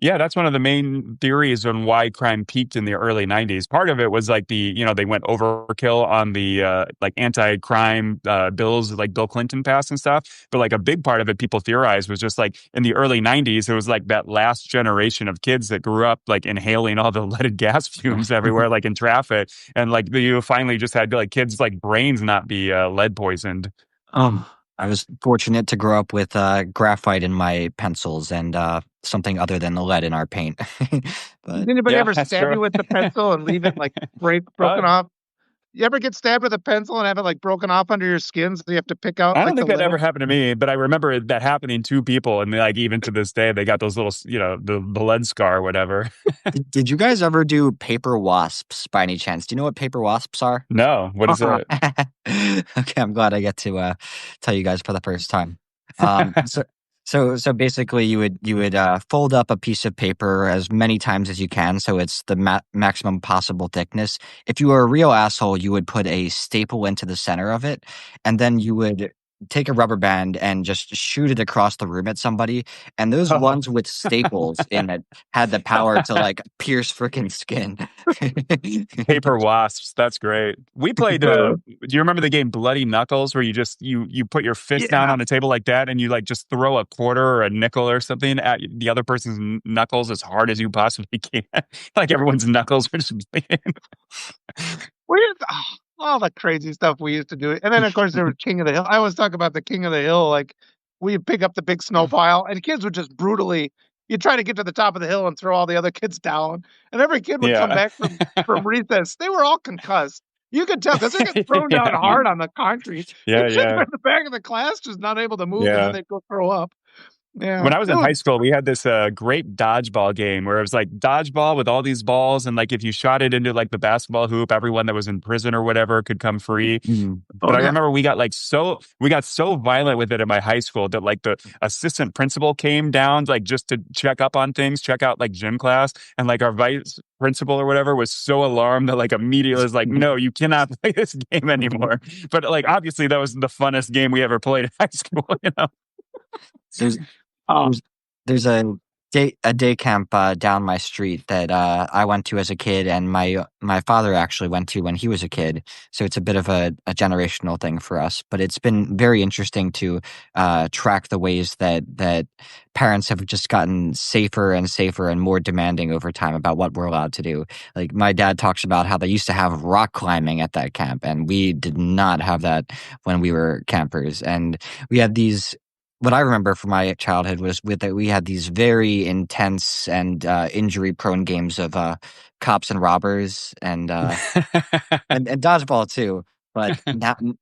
Yeah, that's one of the main theories on why crime peaked in the early 90s. Part of it was like they went overkill on the like anti-crime bills like Bill Clinton passed and stuff. But like a big part of it people theorized was just like in the early 90s, it was like that last generation of kids that grew up like inhaling all the leaded gas fumes everywhere, like in traffic. And like you finally just had like kids like brains not be lead poisoned. I was fortunate to grow up with graphite in my pencils and something other than the lead in our paint. But Did anybody Yeah, ever that's stab true. you with the pencil and leave it like uh, broken off? You ever get stabbed with a pencil and have it like broken off under your skin so you have to pick out I don't like the think that ever lead? happened to me, but I remember that happening to people, and like even to this day, they got those little, the lead scar or whatever. did you guys ever do paper wasps by any chance? Do you know what paper wasps are? No, what is Uh-uh. it? Okay, I'm glad I get to tell you guys for the first time. Um, so, so basically, you would fold up a piece of paper as many times as you can, so it's the maximum possible thickness. If you were a real asshole, you would put a staple into the center of it, and then you would take a rubber band and just shoot it across the room at somebody. And those Oh. ones with staples in it had the power to like pierce freaking skin. Paper wasps. That's great. We played. Uh, Do you remember the game Bloody Knuckles, where you just you put your fist down yeah. on a table like that, and you like just throw a quarter or a nickel or something at the other person's knuckles as hard as you possibly can, like everyone's knuckles are just bleeding. We used all the crazy stuff we used to do. And then of course there was King of the Hill. I always talk about the King of the Hill, like we'd pick up the big snow pile and kids would just brutally you try to get to the top of the hill and throw all the other kids down. And every kid would come Yeah, back from recess. They were all concussed. You could tell because they're getting thrown down yeah, hard on the concrete. The yeah, kids were yeah, in the back of the class just not able to move and then yeah. they'd go throw up. Yeah. When I was It in was high school, we had this great dodgeball game where it was like dodgeball with all these balls, and like if you shot it into like the basketball hoop, everyone that was in prison or whatever could come free. Mm. But oh I yeah. remember we got so violent with it in my high school that like the assistant principal came down like just to check up on things, check out like gym class, and like our vice principal or whatever was so alarmed that like immediately was like, no, you cannot play this game anymore. But like obviously that was the funnest game we ever played in high school, you know. There's Oh, there's there's a day camp down my street that I went to as a kid, and my father actually went to when he was a kid. So it's a bit of a generational thing for us. But it's been very interesting to track the ways that parents have just gotten safer and safer and more demanding over time about what we're allowed to do. Like my dad talks about how they used to have rock climbing at that camp, and we did not have that when we were campers. And we had these what I remember from my childhood was with that we had these very intense and injury-prone games of cops and robbers and dodgeball too. But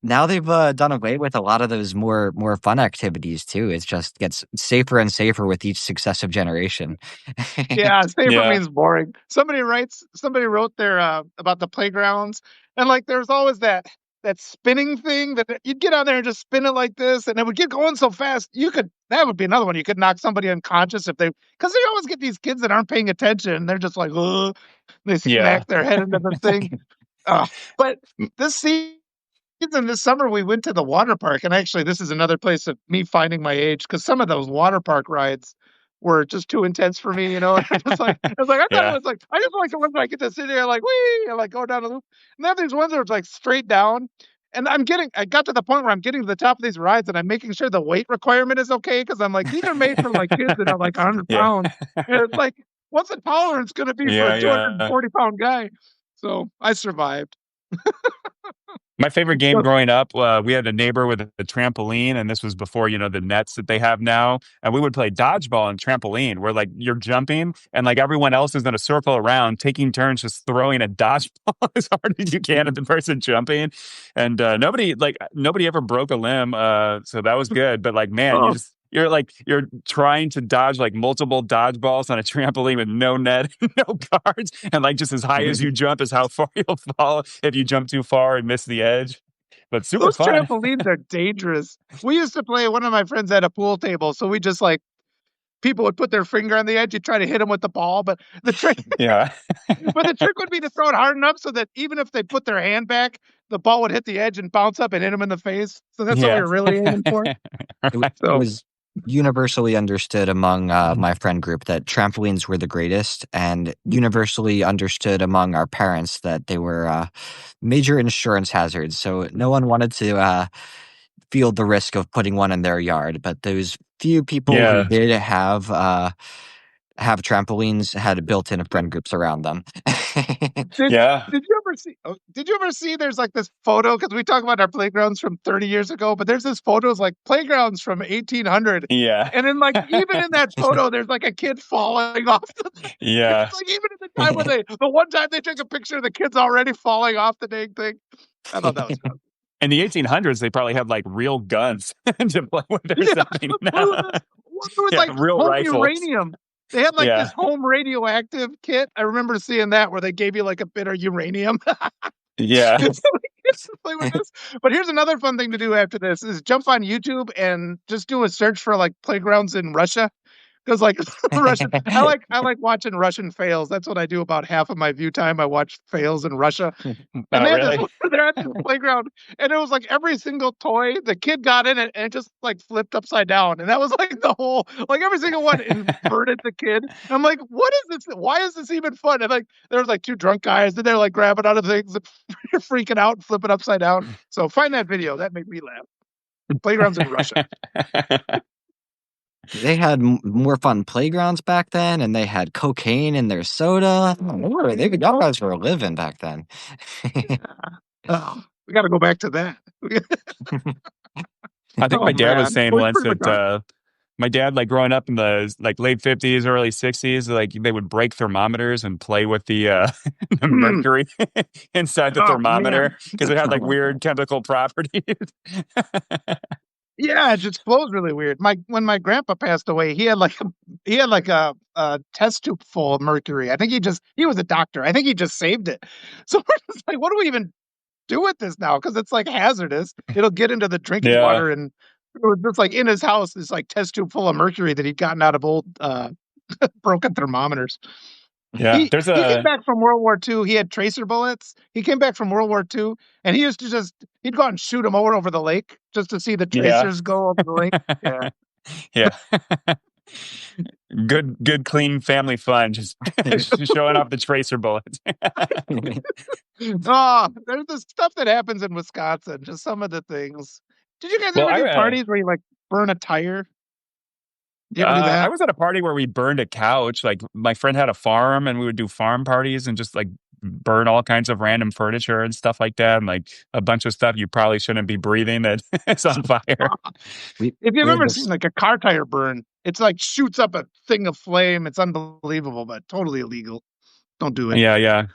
now they've done away with a lot of those more fun activities too. It just gets safer and safer with each successive generation. yeah, safer Yeah. means boring. Somebody wrote there about the playgrounds, and like there's always that spinning thing that you'd get on there and just spin it like this, and it would get going so fast. That would be another one. You could knock somebody unconscious if because they always get these kids that aren't paying attention. And they're just like, ugh, they Yeah. smack their head into the thing. But this season, this summer, we went to the water park, and actually, this is another place of me finding my age because some of those water park rides were just too intense for me, you know. And I was like, I thought it Yeah. was like, I just like the ones where I get to sit here like, wee, and like go down the loop. And they have these ones that are like straight down. And I got to the point where I'm getting to the top of these rides, and I'm making sure the weight requirement is okay because I'm like, these are made for like kids that are like 100 Yeah. pounds, and it's like, what's the tolerance going to be for a Yeah, 240 yeah. pound guy? So I survived. My favorite game growing up, we had a neighbor with a trampoline, and this was before, the nets that they have now. And we would play dodgeball and trampoline, where like you're jumping and like everyone else is in a circle around, taking turns just throwing a dodgeball as hard as you can at the person jumping. And nobody ever broke a limb, so that was good. But like, man, Oh, you're trying to dodge like multiple dodgeballs on a trampoline with no net, no guards, and like just as high as you jump is how far you'll fall if you jump too far and miss the edge. But super those fun. trampolines are dangerous. We used to play. One of my friends had a pool table, so we just like people would put their finger on the edge. You try to hit them with the ball, but the trick, Yeah. but the trick would be to throw it hard enough so that even if they put their hand back, the ball would hit the edge and bounce up and hit them in the face. So that's what we Yeah. were really aiming for. It So was universally understood among my friend group that trampolines were the greatest, and universally understood among our parents that they were major insurance hazards. So no one wanted to feel the risk of putting one in their yard. But those few people who Yeah. did have trampolines had built-in friend groups around them. Did Yeah. did you ever see? Oh, did you ever see? There's like this photo because we talk about our playgrounds from 30 years ago, but there's this photos like playgrounds from 1800, Yeah. and then like even in that photo, there's like a kid falling off the thing. Yeah. It's like even in the time when the one time they took a picture, the kid's already falling off the dang thing. I thought that was fun. In the 1800s, they probably had like real guns to play with or Yeah, something. well, there was Yeah, like real home rifles. uranium. They had like Yeah. this home radioactive kit. I remember seeing that where they gave you like a bit of uranium. Yeah. Play with this. But here's another fun thing to do after this is jump on YouTube and just do a search for like playgrounds in Russia. Because like Russian, I like watching Russian fails. That's what I do about half of my view time. I watch fails in Russia. And Oh, they had this really? they're at this playground, and it was like every single toy, the kid got in it and it just like flipped upside down. And that was like the whole like every single one inverted the kid. And I'm like, what is this? Why is this even fun? And like there was like two drunk guys and they're like grabbing out of things and freaking out and flipping upside down. So find that video. That made me laugh. Playgrounds in Russia. They had more fun playgrounds back then, and they had cocaine in their soda. Y'all guys were living back then. Oh, we got to go back to that. I think Oh my dad was man, saying we once pretty much are. that my dad, like growing up in the like late 50s, early 60s, like they would break thermometers and play with the, the Hmm. mercury inside the Oh man. thermometer because it had like weird chemical properties. Yeah, it just flows really weird. When my grandpa passed away, he had like a test tube full of mercury. I think he was a doctor. I think he just saved it. So we're just like, what do we even do with this now? Because it's like hazardous. It'll get into the drinking Yeah. water, and it was just like in his house, this like test tube full of mercury that he'd gotten out of old broken thermometers. Yeah. There's He came a, back from World War II. He had tracer bullets. He came back from World War II, and he used to he'd go out and shoot them over the lake just to see the yeah. tracers go over the lake. Yeah. Yeah. Good, clean family fun. Just showing off the tracer bullets. Oh, there's the stuff that happens in Wisconsin. Just some of the things. Did you guys Well, ever do parties where you like burn a tire? Do you ever do I that? was at a party where we burned a couch. Like my friend had a farm and we would do farm parties and just like burn all kinds of random furniture and stuff like that. And like a bunch of stuff you probably shouldn't be breathing that is on fire. we If you've we had ever seen this. like a car tire burn, it's like shoots up a thing of flame. It's unbelievable, but totally illegal. Don't do it. Yeah, yeah.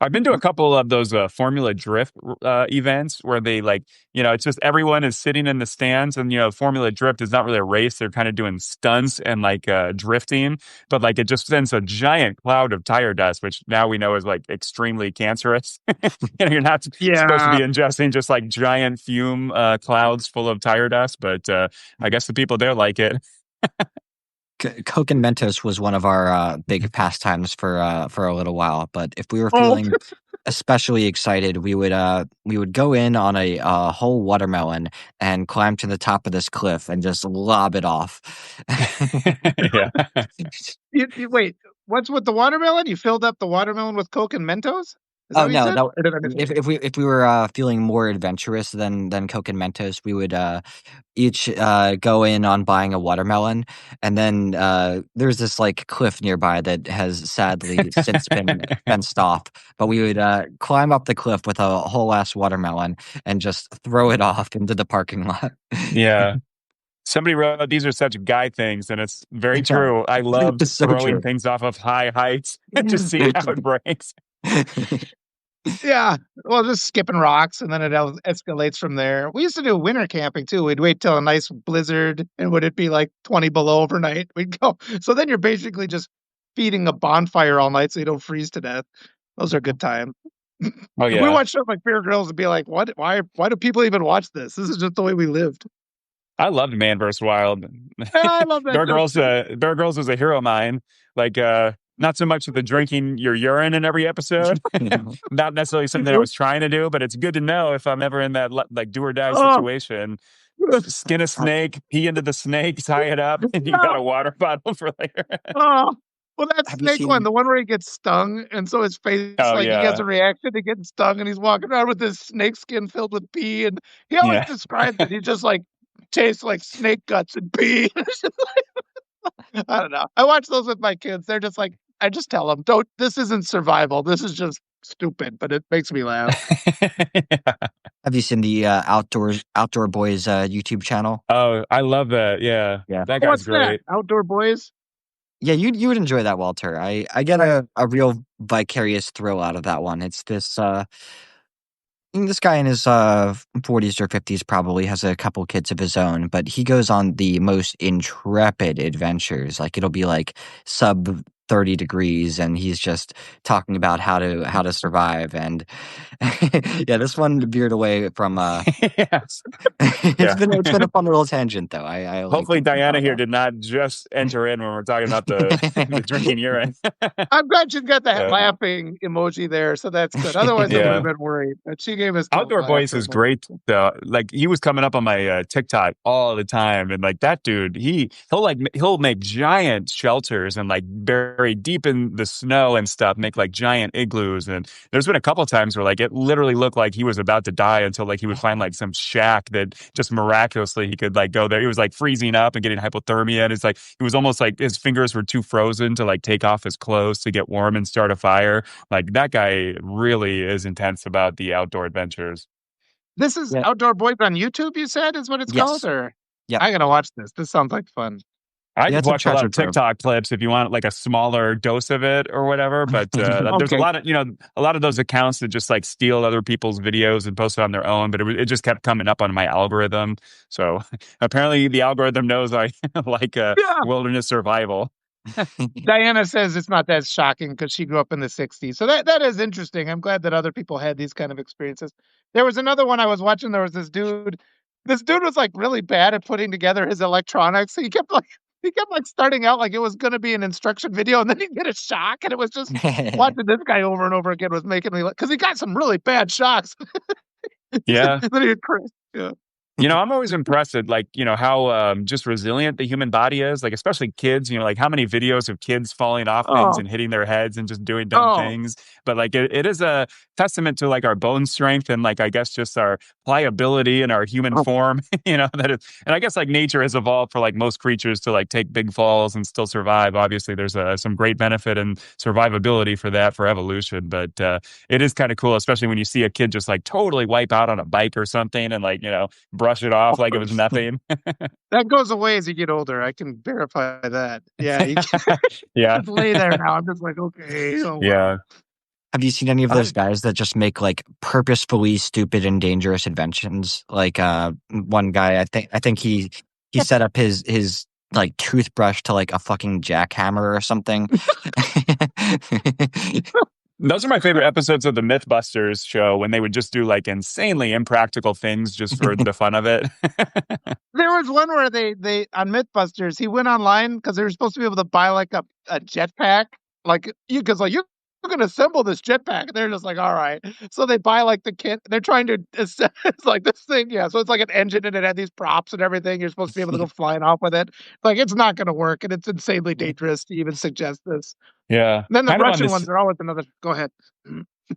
I've been to a couple of those Formula Drift events where they like, it's just everyone is sitting in the stands and, Formula Drift is not really a race. They're kind of doing stunts and like drifting, but like it just sends a giant cloud of tire dust, which now we know is like extremely cancerous. You're not supposed to be Yeah. ingesting just like giant fume clouds full of tire dust, but I guess the people there like it. Coke and Mentos was one of our big pastimes for a little while. But if we were Oh, feeling especially excited, we would go in on a whole watermelon and climb to the top of this cliff and just lob it off. Yeah. wait. What's with the watermelon? You filled up the watermelon with Coke and Mentos? Is that Oh what you no, said? no. Or did I mishear? If we were feeling more adventurous than Coke and Mentos, we would each go in on buying a watermelon, and then there's this like cliff nearby that has sadly since been fenced off. But we would climb up the cliff with a whole ass watermelon and just throw it off into the parking lot. Yeah. Somebody wrote, these are such guy things, and it's very true. I love It's so throwing true. things off of high heights to see how it breaks. Yeah. Well, just skipping rocks and then it escalates from there. We used to do winter camping too. We'd wait till a nice blizzard and would it be like 20 below overnight? We'd go. So then you're basically just feeding a bonfire all night so you don't freeze to death. Those are good times. Oh, If we yeah. watch shows like Bear Grylls and be like, what? Why do people even watch this? This is just the way we lived. I loved Man vs. Wild. And I love that Bear show Grylls, too. Bear Grylls was a hero of mine. Like, not so much with the drinking your urine in every episode. Not necessarily something I was trying to do, but it's good to know if I'm ever in that like do or die Oh, situation. Skin a snake, pee into the snake, tie it up, and you got no. a water bottle for later. Oh. Well, that Have you snake one, seen? the one where he gets stung, and so his face, Oh like he has yeah, a reaction to getting stung, and he's walking around with this snake skin filled with pee, and he always yeah. describes it. He just like tastes like snake guts and pee. I don't know. I watch those with my kids. They're just like, I just tell them, don't. This isn't survival. This is just stupid, but it makes me laugh. Have you seen the Outdoor Boys YouTube channel? Oh, I love that. Yeah, Yeah. that guy's What's that? great. Outdoor boys? Yeah, you would enjoy that, Walter. I get Right. a real vicarious thrill out of that one. It's this guy in his 40s or 50s probably has a couple kids of his own, but he goes on the most intrepid adventures. Like it'll be like sub 30 degrees and he's just talking about how to survive and yeah, this one veered away from Yes. it's Yeah. been a fun little tangent though. I like Hopefully, thinking Diana about here did not just enter in when we're talking about the drinking urine. I'm glad she's got that Yeah. laughing emoji there, so that's good. Otherwise, I would have Yeah. been worried. But she gave us good Outdoor Boys laughter. is great. Like he was coming up on my TikTok all the time, and like that dude, he'll make giant shelters and like bury deep in the snow and stuff, make like giant igloos. And there's been a couple times where like it literally looked like he was about to die until like he would find like some shack that just miraculously he could like go there. He was like freezing up and getting hypothermia, and it's like it was almost like his fingers were too frozen to like take off his clothes to get warm and start a fire. Like that guy really is intense about the outdoor adventures. This is Yeah. Outdoor Boys on YouTube, you said, is what it's called? Yes. Or Yep. I gotta watch this. This sounds like fun. I Yeah, just it's a watch a lot treasure of trove. TikTok clips if you want like a smaller dose of it or whatever. But there's a Okay. lot of a lot of those accounts that just like steal other people's videos and post it on their own. But it just kept coming up on my algorithm. So apparently the algorithm knows I like Yeah. wilderness survival. Diana says it's not that shocking because she grew up in the 60s. So that is interesting. I'm glad that other people had these kind of experiences. There was another one I was watching. There was this dude. This dude was like really bad at putting together his electronics. He kept like starting out like it was going to be an instruction video, and then he'd get a shock, and it was just watching this guy over and over again was making me because he got some really bad shocks. Yeah. Then he'd crash. Yeah. I'm always impressed at like, how just resilient the human body is, like especially kids, like how many videos of kids falling off things Oh, and hitting their heads and just doing dumb oh, things. But like it is a testament to like our bone strength and like I guess just our pliability and our human oh. form, that is, and I guess like nature has evolved for like most creatures to like take big falls and still survive. Obviously, there's some great benefit and survivability for that for evolution, but it is kind of cool, especially when you see a kid just like totally wipe out on a bike or something and like, brush it off like it was nothing. That goes away as you get older. I can verify that. Yeah, you can Yeah. just lay there now. I'm just like, okay, oh wow. Yeah. Have you seen any of I- those guys that just make like purposefully stupid and dangerous inventions? Like one guy, I think he set up his like toothbrush to like a fucking jackhammer or something. Those are my favorite episodes of the Mythbusters show when they would just do like insanely impractical things just for the fun of it. There was one where they on Mythbusters, he went online because they were supposed to be able to buy like a jetpack, like because like you can assemble this jetpack. And they're just like, all right. So they buy like the kit. They're trying to it's like this thing, yeah. So it's like an engine and it had these props and everything. You're supposed to be able to go flying off with it. Like it's not going to work, and it's insanely dangerous to even suggest this. Yeah. And then the Kind of on Russian this ones are always another. Go ahead.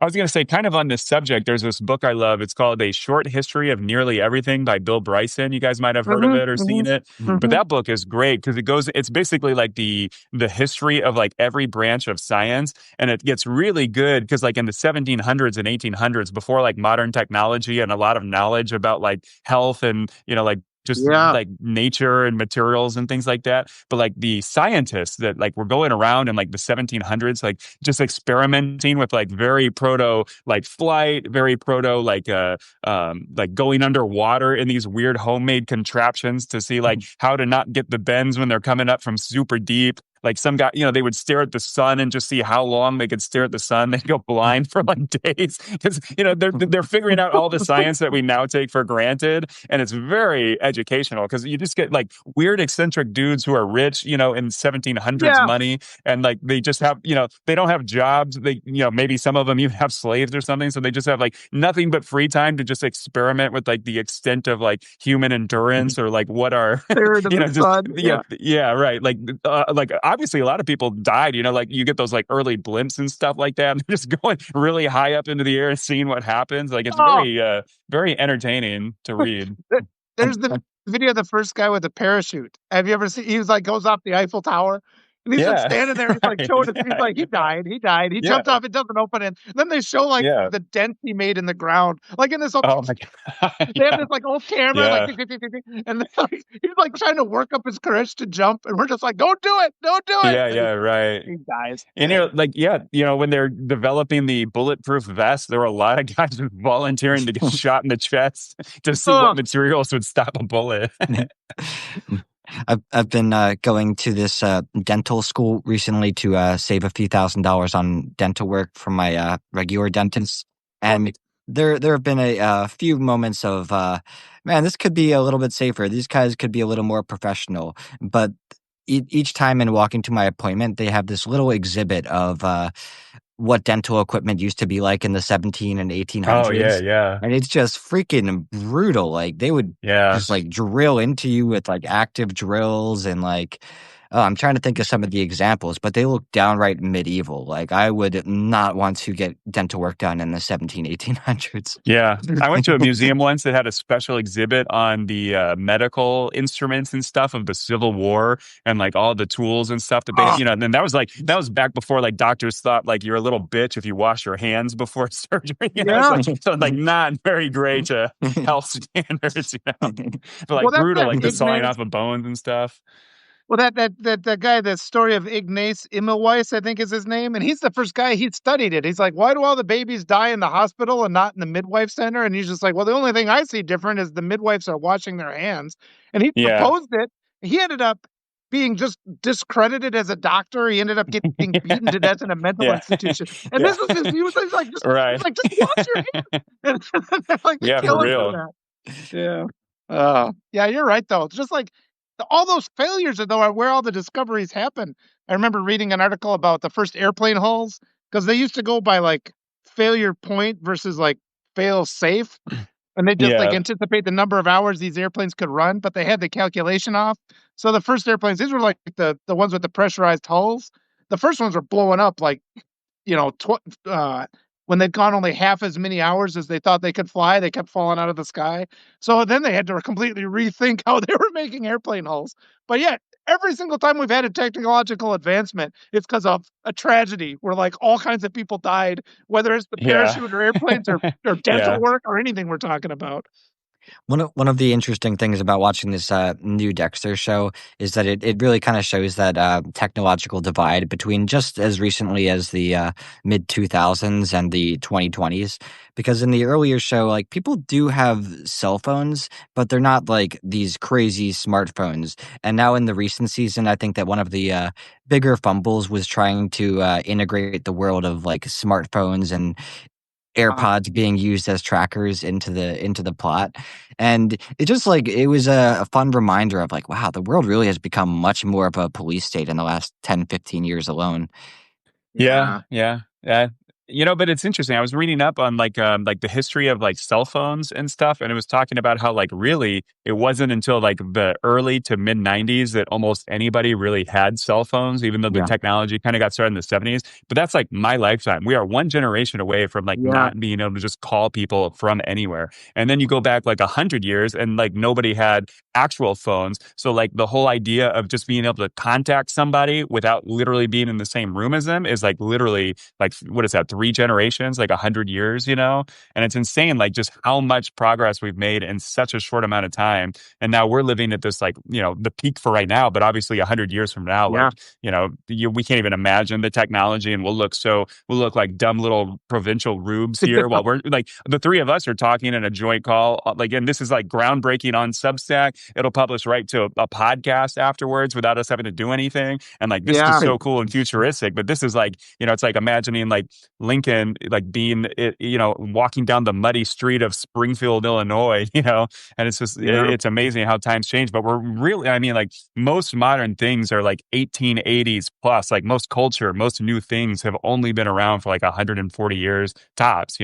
I was going to say, kind of on this subject, there's this book I love. It's called A Short History of Nearly Everything by Bill Bryson. You guys might have heard of it or seen it. But that book is great because it's basically like the history of like every branch of science. And it gets really good because like in the 1700s and 1800s, before like modern technology and a lot of knowledge about like health and, like just Yeah. like nature and materials and things like that. But like the scientists that like were going around in like the 1700s, like just experimenting with like very proto like flight, very proto like going underwater in these weird homemade contraptions to see like how to not get the bends when they're coming up from super deep. like some guy, they would stare at the sun and just see how long they could stare at the sun. They'd go blind for like days because they're figuring out all the science that we now take for granted, and it's very educational because you just get like weird eccentric dudes who are rich, in 1700s Yeah, money, and like they just have, they don't have jobs. They, maybe some of them even have slaves or something, so they just have like nothing but free time to just experiment with like the extent of like human endurance or like what are there to the just sun. yeah, Yeah. yeah, right. Like obviously a lot of people died, like you get those like early blimps and stuff like that. And they're just going really high up into the air and seeing what happens. Like it's Oh, very entertaining to read. there- And there's the video of the first guy with the parachute. Have you ever seen? He was like goes off the Eiffel Tower, and he's like Yeah. standing there. He's like Right. showing it. He's Yeah. like he died. He died. He Yeah. jumped off. It doesn't open. And then they show like Yeah. the dent he made in the ground, like in this. Oh my God. They have Yeah. this like old camera, like Yeah. tick, tick, tick, tick, tick, and then, like, he's like trying to work up his courage to jump, and we're just like, "Don't do it! Don't do it!" Yeah. And Yeah. Right. he dies. And like, yeah, when they're developing the bulletproof vest, there were a lot of guys volunteering to get shot in the chest to see what Oh, materials would stop a bullet. I've been going to this dental school recently to save a few $1,000s on dental work from my regular dentist, and there have been a few moments of man, this could be a little bit safer. These guys could be a little more professional, but each time in walking to my appointment, they have this little exhibit of what dental equipment used to be like in the 17 and Oh yeah, 1800s. yeah, And it's just freaking brutal. Like they would yeah. just like drill into you with like active drills and like, oh, I'm trying to think of some of the examples, but they look downright medieval. Like I would not want to get dental work done in the 17, 1800s. Yeah, I went to a museum once that had a special exhibit on the medical instruments and stuff of the Civil War and like all the tools and stuff that they, oh, and then that was back before like doctors thought like you're a little bitch if you wash your hands before surgery. It's yeah. like so like not very great health standards, but Well, like that's brutal, that like the sawing Ignaz. off of bones and stuff. Well, that guy, the story of Ignaz Immelweis, I think is his name, and he's the first guy he studied it. He's like, why do all the babies die in the hospital and not in the midwife center? And he's just like, well, the only thing I see different is the midwives are washing their hands. And he Yeah, proposed it. He ended up being just discredited as a doctor. He ended up getting beaten to death in a mental yeah, institution. And yeah. this was his. He was like, Right. just wash your hands. And they're like, they Yeah, for kill him for real. that. Yeah. Yeah, you're right though. It's just like all those failures though are where all the discoveries happen. I remember reading an article about the first airplane hulls because they used to go by like failure point versus like fail safe. And they just like Yeah, anticipate the number of hours these airplanes could run, but they had the calculation off. So the first airplanes, these were like the ones with the pressurized hulls. The first ones were blowing up like you know, when they'd gone only half as many hours as they thought they could fly, they kept falling out of the sky. So then they had to completely rethink how they were making airplane hulls. But yet, every single time we've had a technological advancement, it's because of a tragedy where like all kinds of people died, whether it's the yeah, parachute or airplanes or dental yeah, work or anything we're talking about. One of the interesting things about watching this new Dexter show is that it really kind of shows that technological divide between just as recently as the mid 2000s and the 2020s. Because in the earlier show, like people do have cell phones, but they're not like these crazy smartphones. And now in the recent season, I think that one of the bigger fumbles was trying to integrate the world of like smartphones and Uh, AirPods being used as trackers into the plot. And it just like it was a fun reminder of like, wow, the world really has become much more of a police state in the last 10, 15 years alone. yeah, yeah. yeah, yeah. But it's interesting. I was reading up on like the history of like cell phones and stuff, and it was talking about how like really it wasn't until like the early to mid '90s that almost anybody really had cell phones, even though the Yeah. technology kind of got started in the '70s. But that's like my lifetime. We are one generation away from like Yeah. not being able to just call people from anywhere. And then you go back like 100 years, and like nobody had actual phones. So like the whole idea of just being able to contact somebody without literally being in the same room as them is like literally like what is that 3 generations, like 100 years, and it's insane, like just how much progress we've made in such a short amount of time. And now we're living at this, like, the peak for right now, but obviously 100 years from now, Yeah. like, we can't even imagine the technology, and we'll look like dumb little provincial rubes here while we're like, the three of us are talking in a joint call. Like, and this is like groundbreaking on Substack. It'll publish right to a podcast afterwards without us having to do anything. And like, this is just Yeah. so cool and futuristic. But this is like, it's like imagining like Lincoln, like being, walking down the muddy street of Springfield, Illinois, and it's just, Yeah. it's amazing how times change. But we're really, I mean, like most modern things are like 1880s plus, like most culture, most new things have only been around for like 140 years tops,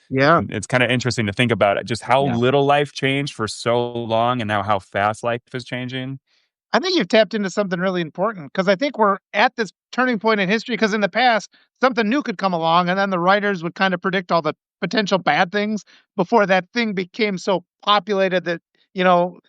Yeah. And it's kind of interesting to think about it, just how Yeah. little life changed for so long and now how fast life is changing. I think you've tapped into something really important because I think we're at this turning point in history because in the past, something new could come along and then the writers would kind of predict all the potential bad things before that thing became so populated that, you know,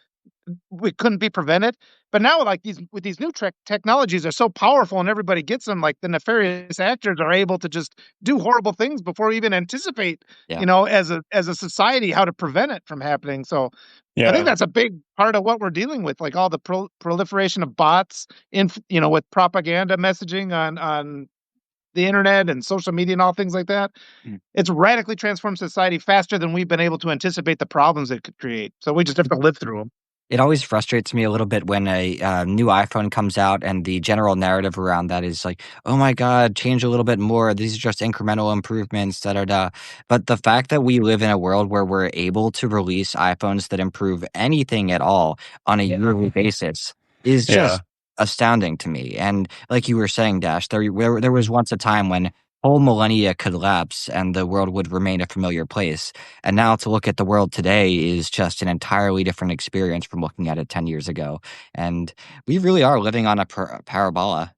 we couldn't be prevented. But now, like these new technologies are so powerful, and everybody gets them. Like the nefarious actors are able to just do horrible things before we even anticipate, Yeah. as a society, how to prevent it from happening. So, I think Yeah. that's a big part of what we're dealing with, like all the proliferation of bots, with propaganda messaging on the internet and social media and all things like that. Mm. It's radically transformed society faster than we've been able to anticipate the problems it could create. So we just have to live through them. It always frustrates me a little bit when a new iPhone comes out and the general narrative around that is like, oh my God, change a little bit more. These are just incremental improvements, da da da. But the fact that we live in a world where we're able to release iPhones that improve anything at all on a yearly basis is Yeah. just astounding to me. And like you were saying, Dash, there was once a time when whole millennia could lapse and the world would remain a familiar place. And now to look at the world today is just an entirely different experience from looking at it 10 years ago. And we really are living on a parabola.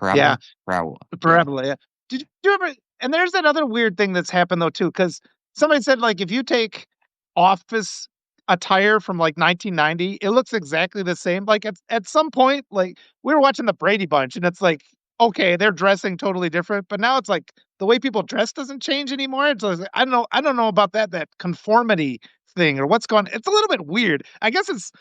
Yeah. Parabola. Yeah. Parabola, yeah. Did you ever? And there's another weird thing that's happened though too, because somebody said like if you take office attire from like 1990, it looks exactly the same. Like at some point, like we were watching the Brady Bunch, and it's like okay, they're dressing totally different, but now it's like the way people dress doesn't change anymore. It's like, I don't know about that conformity thing or what's going. It's a little bit weird. I guess it's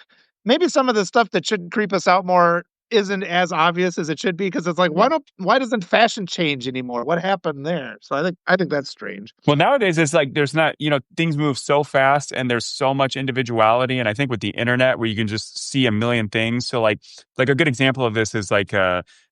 maybe some of the stuff that should creep us out more isn't as obvious as it should be because it's like Yeah. why doesn't fashion change anymore? What happened there? So I think that's strange. Well, nowadays it's like there's not, things move so fast and there's so much individuality. And I think with the internet where you can just see a million things. So like a good example of this is like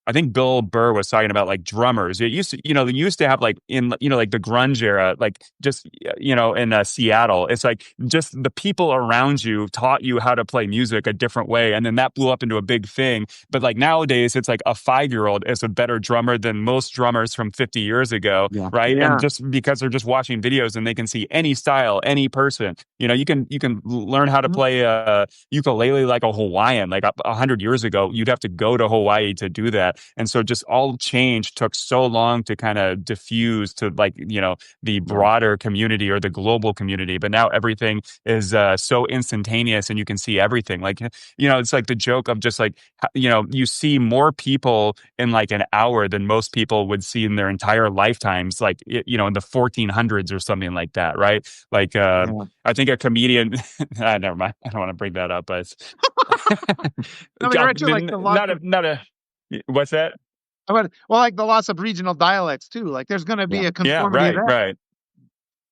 I think Bill Burr was talking about like drummers. It used to, they used to have like in, like the grunge era, like just, in Seattle, it's like just the people around you taught you how to play music a different way. And then that blew up into a big thing. But like nowadays, it's like a 5-year-old is a better drummer than most drummers from 50 years ago. Yeah. Right. Yeah. And just because they're just watching videos and they can see any style, any person, you can learn how to play a ukulele like a Hawaiian, like 100 years ago, you'd have to go to Hawaii to do that. And so just all change took so long to kind of diffuse to like, the broader community or the global community. But now everything is so instantaneous and you can see everything. Like, it's like the joke of just like, you see more people in like an hour than most people would see in their entire lifetimes, like, in the 1400s or something like that. Right. Like, I think a comedian, never mind. I don't want to bring that up, but No, but you're right too, like the loss of, what's that? well, like the loss of regional dialects too. Like there's going to be Yeah. a conformity. Yeah, of that. right.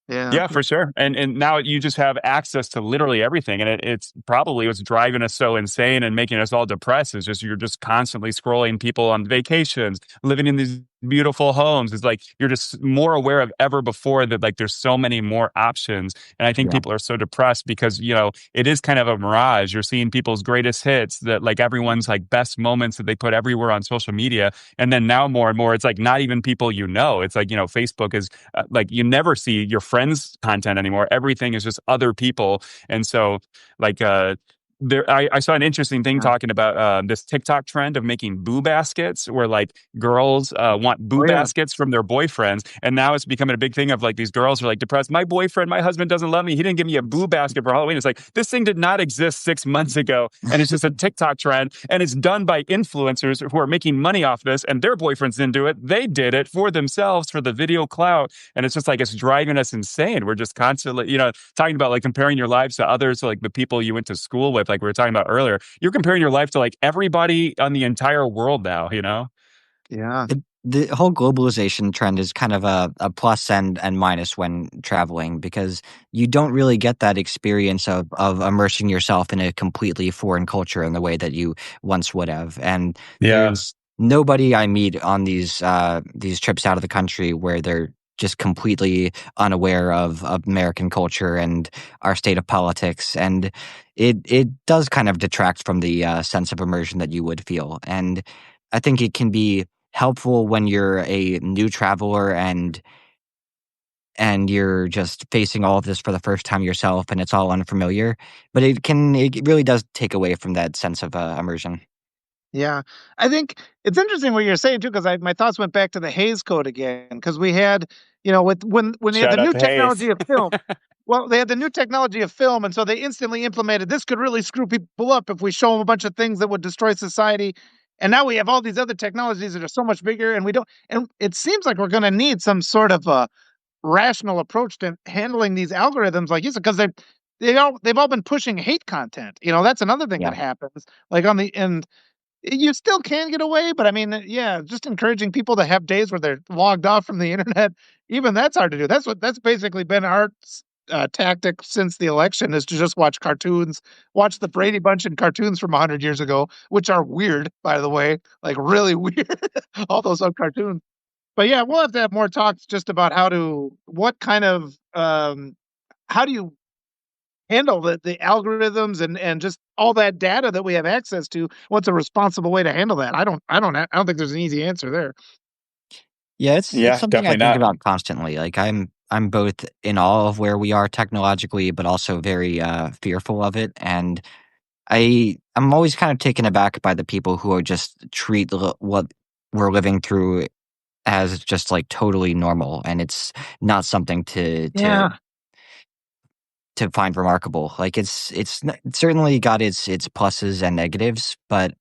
Yeah. Yeah, for sure. And now you just have access to literally everything. And it's probably what's driving us so insane and making us all depressed is just you're just constantly scrolling people on vacations, living in these beautiful homes. It's like you're just more aware of ever before that like there's so many more options. And I think Yeah. people are so depressed because, it is kind of a mirage. You're seeing people's greatest hits that like everyone's like best moments that they put everywhere on social media. And then now more and more, it's like not even people It's like, Facebook is like you never see your friends' content anymore. Everything is just other people. And so like, I saw an interesting thing Yeah. talking about this TikTok trend of making boo baskets, where like girls want boo Oh yeah. baskets from their boyfriends, and now it's becoming a big thing of like these girls are like depressed. My boyfriend, my husband doesn't love me. He didn't give me a boo basket for Halloween. It's like this thing did not exist 6 months ago, and it's just a TikTok trend, and it's done by influencers who are making money off this, and their boyfriends didn't do it. They did it for themselves for the video clout, and it's just like it's driving us insane. We're just constantly, talking about like comparing your lives to others, so like the people you went to school with, like we were talking about earlier. You're comparing your life to like everybody on the entire world now, you know? Yeah. The whole globalization trend is kind of a plus and minus when traveling because you don't really get that experience of immersing yourself in a completely foreign culture in the way that you once would have. And Yeah. there's nobody I meet on these trips out of the country where they're just completely unaware of American culture and our state of politics, and it does kind of detract from the sense of immersion that you would feel. And I think it can be helpful when you're a new traveler and you're just facing all of this for the first time yourself and it's all unfamiliar, but it really does take away from that sense of immersion. Yeah. I think it's interesting what you're saying too, because my thoughts went back to the Hayes Code again, because we had, with when they had the Shout out new to Hayes. technology of film. Well, they had the new technology of film, and so they instantly implemented this could really screw people up if we show them a bunch of things that would destroy society. And now we have all these other technologies that are so much bigger, and we don't. And it seems like we're going to need some sort of a rational approach to handling these algorithms, like you said, because they've all been pushing hate content. That's another thing that Yeah. happens. Like on the end, you still can get away, but I mean, yeah, just encouraging people to have days where they're logged off from the internet. Even that's hard to do. That's basically been our tactic since the election, is to just watch cartoons, watch the Brady Bunch and cartoons from 100 years ago, which are weird, by the way, like really weird. All those old cartoons. But yeah, we'll have to have more talks just about what kind of, how do you handle the algorithms and just all that data that we have access to. What's a responsible way to handle that? I don't think there's an easy answer there. Yeah, it's Yeah, something I definitely think not. about constantly. Like I'm both in awe of where we are technologically, but also very fearful of it. And I'm always kind of taken aback by the people who are just treat what we're living through as just like totally normal, and it's not something Yeah. to find remarkable. Like it's certainly got its pluses and negatives, but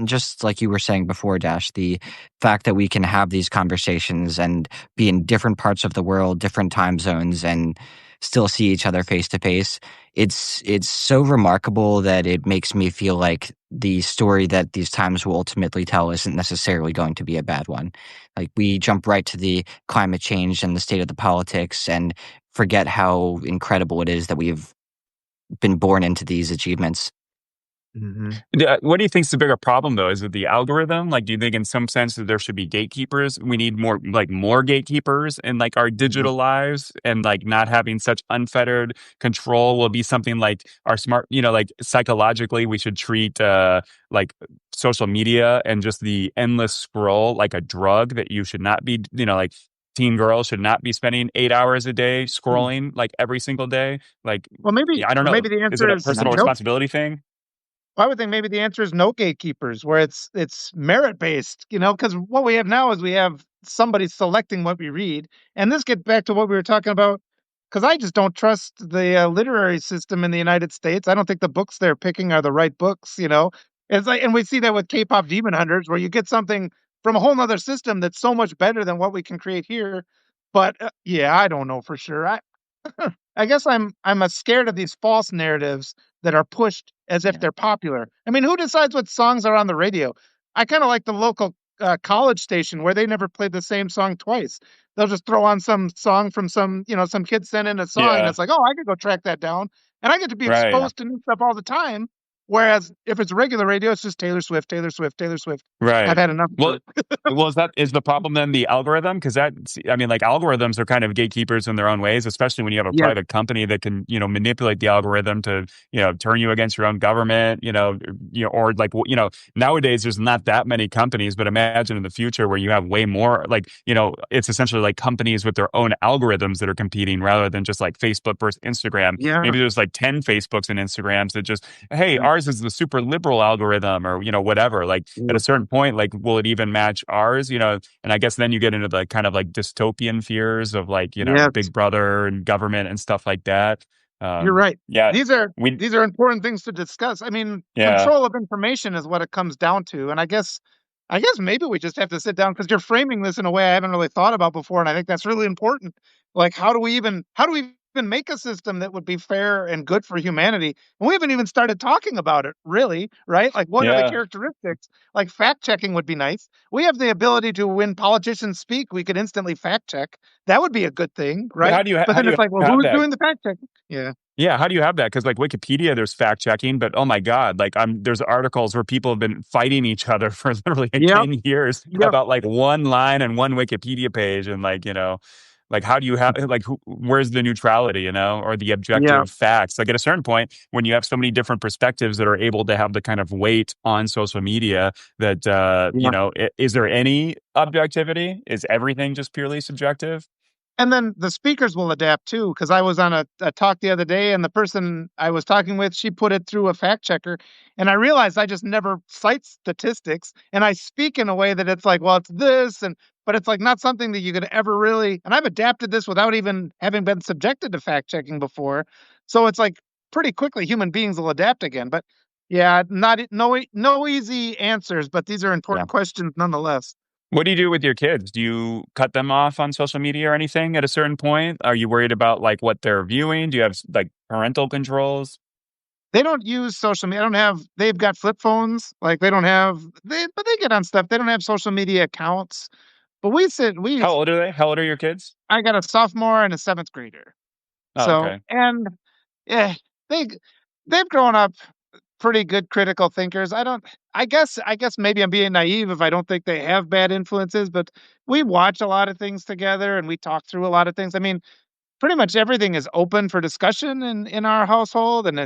just like you were saying before, Dash, the fact that we can have these conversations and be in different parts of the world, different time zones, and still see each other face to face, it's so remarkable that it makes me feel like the story that these times will ultimately tell isn't necessarily going to be a bad one. Like we jump right to the climate change and the state of the politics and forget how incredible it is that we've been born into these achievements. Mhm. Yeah, what do you think is the bigger problem though? Is it the algorithm? Like, do you think in some sense that there should be gatekeepers? We need more gatekeepers in like our Mhm. digital lives, and like not having such unfettered control will be something like our smart, like psychologically we should treat like social media and just the endless scroll like a drug that you should not be, like teen girls should not be spending 8 hours a day Hmm. scrolling like every single day. Like, Well, maybe yeah, I don't know. maybe the Is it answer a is personal No. no. responsibility thing? I would think maybe the answer is no gatekeepers, where it's merit based, because what we have now is we have somebody selecting what we read, and this gets back to what we were talking about. Because I just don't trust the literary system in the United States. I don't think the books they're picking are the right books. It's like, and we see that with K-pop Demon Hunters, where you get something from a whole nother system that's so much better than what we can create here. But yeah, I don't know for sure. I guess I'm scared of these false narratives that are pushed as if Yeah. they're popular. I mean, who decides what songs are on the radio? I kind of like the local college station where they never played the same song twice. They'll just throw on some song from some kid sent in a song, and Yeah, it's like, oh, I could go track that down, and I get to be right. Yeah. exposed to new stuff all the time. Whereas if it's regular radio, it's just Taylor Swift, Taylor Swift, Taylor Swift. I've Right. had enough of Well, her. is the problem then the algorithm? Because I mean, like algorithms are kind of gatekeepers in their own ways, especially when you have a Yes. private company that can, manipulate the algorithm to, turn you against your own government, or like, nowadays there's not that many companies, but imagine in the future where you have way more, like, it's essentially like companies with their own algorithms that are competing rather than just like Facebook versus Instagram. Yeah. Maybe there's like 10 Facebooks and Instagrams that just, hey, Right. ours is the super liberal algorithm or, whatever. Like at a certain point, like, will it even match ours? And I guess then you get into the kind of like dystopian fears of like, Yes. Big Brother and government and stuff like that. You're right. Yeah, These are we, these are important things to discuss. I mean, yeah, control of information is what it comes down to. And I guess maybe we just have to sit down because you're framing this in a way I haven't really thought about before, and I think that's really important. Like, how do we even make a system that would be fair and good for humanity? And we haven't even started talking about it, really, right? Like, what are the yeah. characteristics? Like, fact checking would be nice. We have the ability to, when politicians speak, we could instantly fact check. That would be a good thing, But right? But how then do you it's like, well, have who's that? doing the fact checking? Yeah. Yeah, how do you have that? Because like Wikipedia, there's fact checking, but oh my God, like there's articles where people have been fighting each other for literally like Yep. 10 years Yep. about like one line and one Wikipedia page. And like, like how do you have like where's the neutrality, or the Yeah. objective facts? Like at a certain point, when you have so many different perspectives that are able to have the kind of weight on social media that Yeah. is there any objectivity? Is everything just purely subjective? And then the speakers will adapt too, because I was on a talk the other day, and the person I was talking with, she put it through a fact checker, and I realized I just never cite statistics, and I speak in a way that it's like, well, it's this, but it's like not something that you could ever really. And I've adapted this without even having been subjected to fact checking before, so it's like pretty quickly human beings will adapt again. But yeah, not no easy answers, but these are Yeah. important questions nonetheless. What do you do with your kids? Do you cut them off on social media or anything at a certain point? Are you worried about like what they're viewing? Do you have like parental controls? They don't use social media. I don't have they've got flip phones. Like, they don't have but they get on stuff. They don't have social media accounts. But we How old are they? How old are your kids? I got a sophomore and a 7th grader. Oh, So, okay. and yeah, they they've grown up pretty good critical thinkers. I guess maybe I'm being naive if I don't think they have bad influences, but we watch a lot of things together and we talk through a lot of things. I mean, pretty much everything is open for discussion in our household, and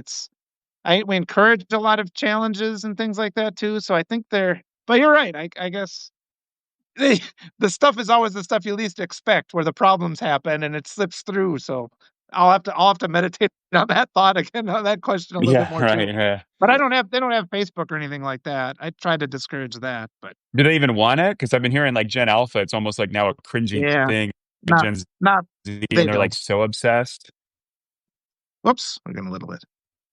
we encourage a lot of challenges and things like that too. So I think but you're right. I guess the the stuff is always the stuff you least expect, where the problems happen and it slips through. So I'll have to meditate on that thought again, on that question a little bit Yeah, more right. too. Yeah. But they don't have Facebook or anything like that. I try to discourage that, but Do they even want it? Because I've been hearing like Gen Alpha, it's almost like now a cringy yeah, thing. But not Gen Z, not they and they're like don't. so obsessed. Whoops, we're getting a little bit.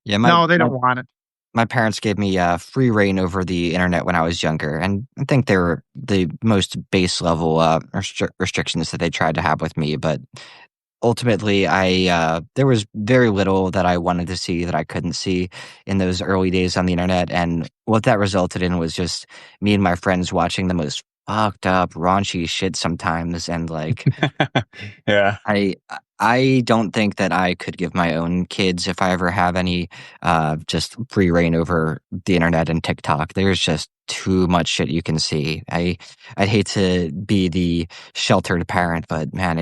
Yeah, my No, they my don't want it. my parents gave me free reign over the internet when I was younger, and I think they were the most base level restrictions that they tried to have with me. But ultimately, I there was very little that I wanted to see that I couldn't see in those early days on the internet, and what that resulted in was just me and my friends watching the most fucked up, raunchy shit sometimes, and like Yeah. I I don't think that I could give my own kids, if I ever have any, just free reign over the internet and TikTok. There's just too much shit you can see. I'd hate to be the sheltered parent, but man,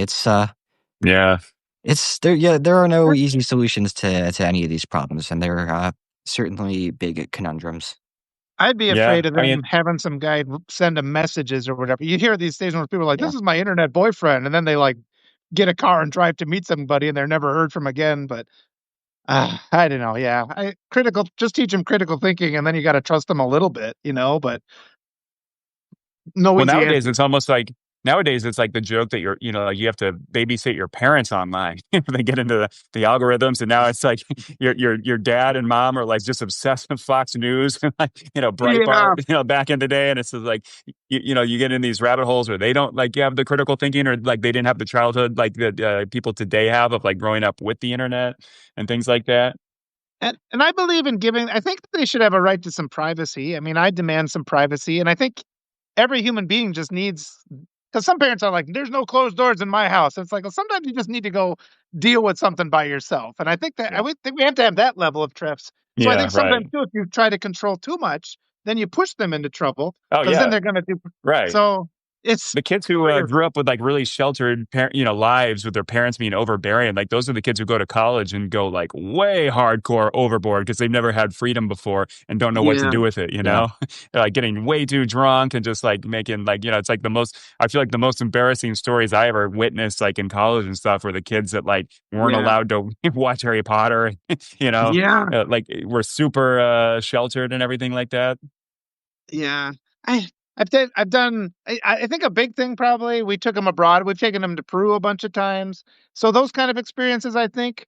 Yeah. it's there. Yeah, there are no easy solutions to any of these problems, and they're certainly big conundrums. I'd be Yeah. afraid of I mean, them having some guy send them messages or whatever. You hear these days when people are like, Yeah, "This is my internet boyfriend," and then they like get a car and drive to meet somebody, and they're never heard from again. But I don't know. Yeah, just teach them critical thinking, and then you got to trust them a little bit, But no well, easy nowadays answer. it's almost like the joke that you have to babysit your parents online. They get into the algorithms, and now it's like your dad and mom are like just obsessed with Fox News and like Yeah, Breitbart, back in the day, and it's just like you get in these rabbit holes where they don't like you have the critical thinking, or like they didn't have the childhood like the people today have of like growing up with the internet and things like that. and I believe in giving. I think they should have a right to some privacy. I mean, I demand some privacy, and I think every human being just needs. Because some parents are like, "There's no closed doors in my house." It's like, well, sometimes you just need to go deal with something by yourself. And I think that I yeah, would think we have to have that level of trust. So I Yeah, think right. sometimes too, if you try to control too much, then you push them into trouble Oh because then yeah, they're going to do right. so. It's The kids who weird. grew up with like really sheltered, lives with their parents being overbearing, like those are the kids who go to college and go like way hardcore overboard because they've never had freedom before and don't know what to Yeah. do with it. Yeah. They're like getting way too drunk and just like making like it's like the most. I feel like the most embarrassing stories I ever witnessed, like in college and stuff, were the kids that like weren't Yeah. allowed to watch Harry Potter. Yeah. Like were super sheltered and everything like that. Yeah. I've done I think a big thing probably we took them abroad. We've taken them to Peru a bunch of times. So those kind of experiences I think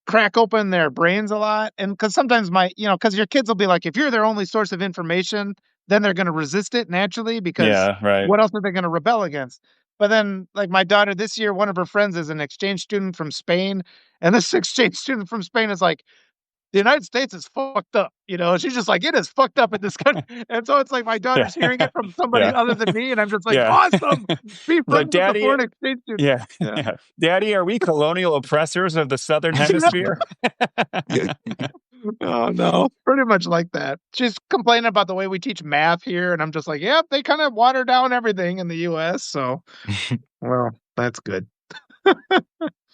crack open their brains a lot. And because sometimes because your kids will be like, if you're their only source of information, then they're going to resist it naturally because Yeah, right. what else are they going to rebel against? But then, like my daughter this year, one of her friends is an exchange student from Spain. And this exchange student from Spain is like, the United States is fucked up. She's just like, it is fucked up in this country. And so it's like my Yeah, daughter's hearing it from somebody yeah, other than me. And I'm just like, yeah. awesome. Be Like, friends with the Daddy, foreign exchange student. yeah, Yeah. yeah. Daddy, are we colonial oppressors of the Southern I know. Hemisphere? Oh no, pretty much like that. She's complaining about the way we teach math here, and I'm just like, yep, they kind of water down everything in the U.S. So, well, that's good.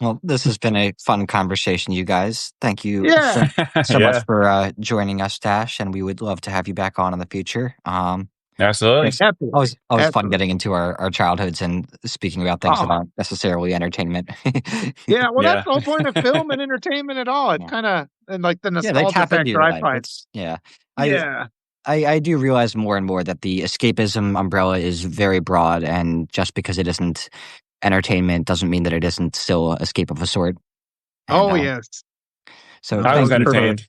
Well, this has been a fun conversation, you guys. Thank you Yeah, so much Yeah, for joining us, Dash, and we would love to have you back on in the future. absolutely. It's absolutely, always fun absolutely. getting into our childhoods and speaking about things that Oh, aren't necessarily entertainment. yeah. Well, that's Yeah. the whole point of film and entertainment at all. It Yeah. kind of and like the Yeah, they nostalgia tap into factor your I life. find. It's yeah. I Yeah. I do realize more and more that the escapism umbrella is very broad, and just because it isn't entertainment doesn't mean that it isn't still escape of a sort. And Oh yes. so No, I that was was perfect. entertained.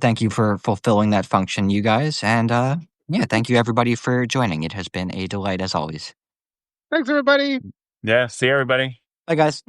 thank you for fulfilling that function, you guys, and yeah, thank you everybody for joining. It has been a delight as always. Thanks, everybody. Yeah. See everybody. Bye, guys.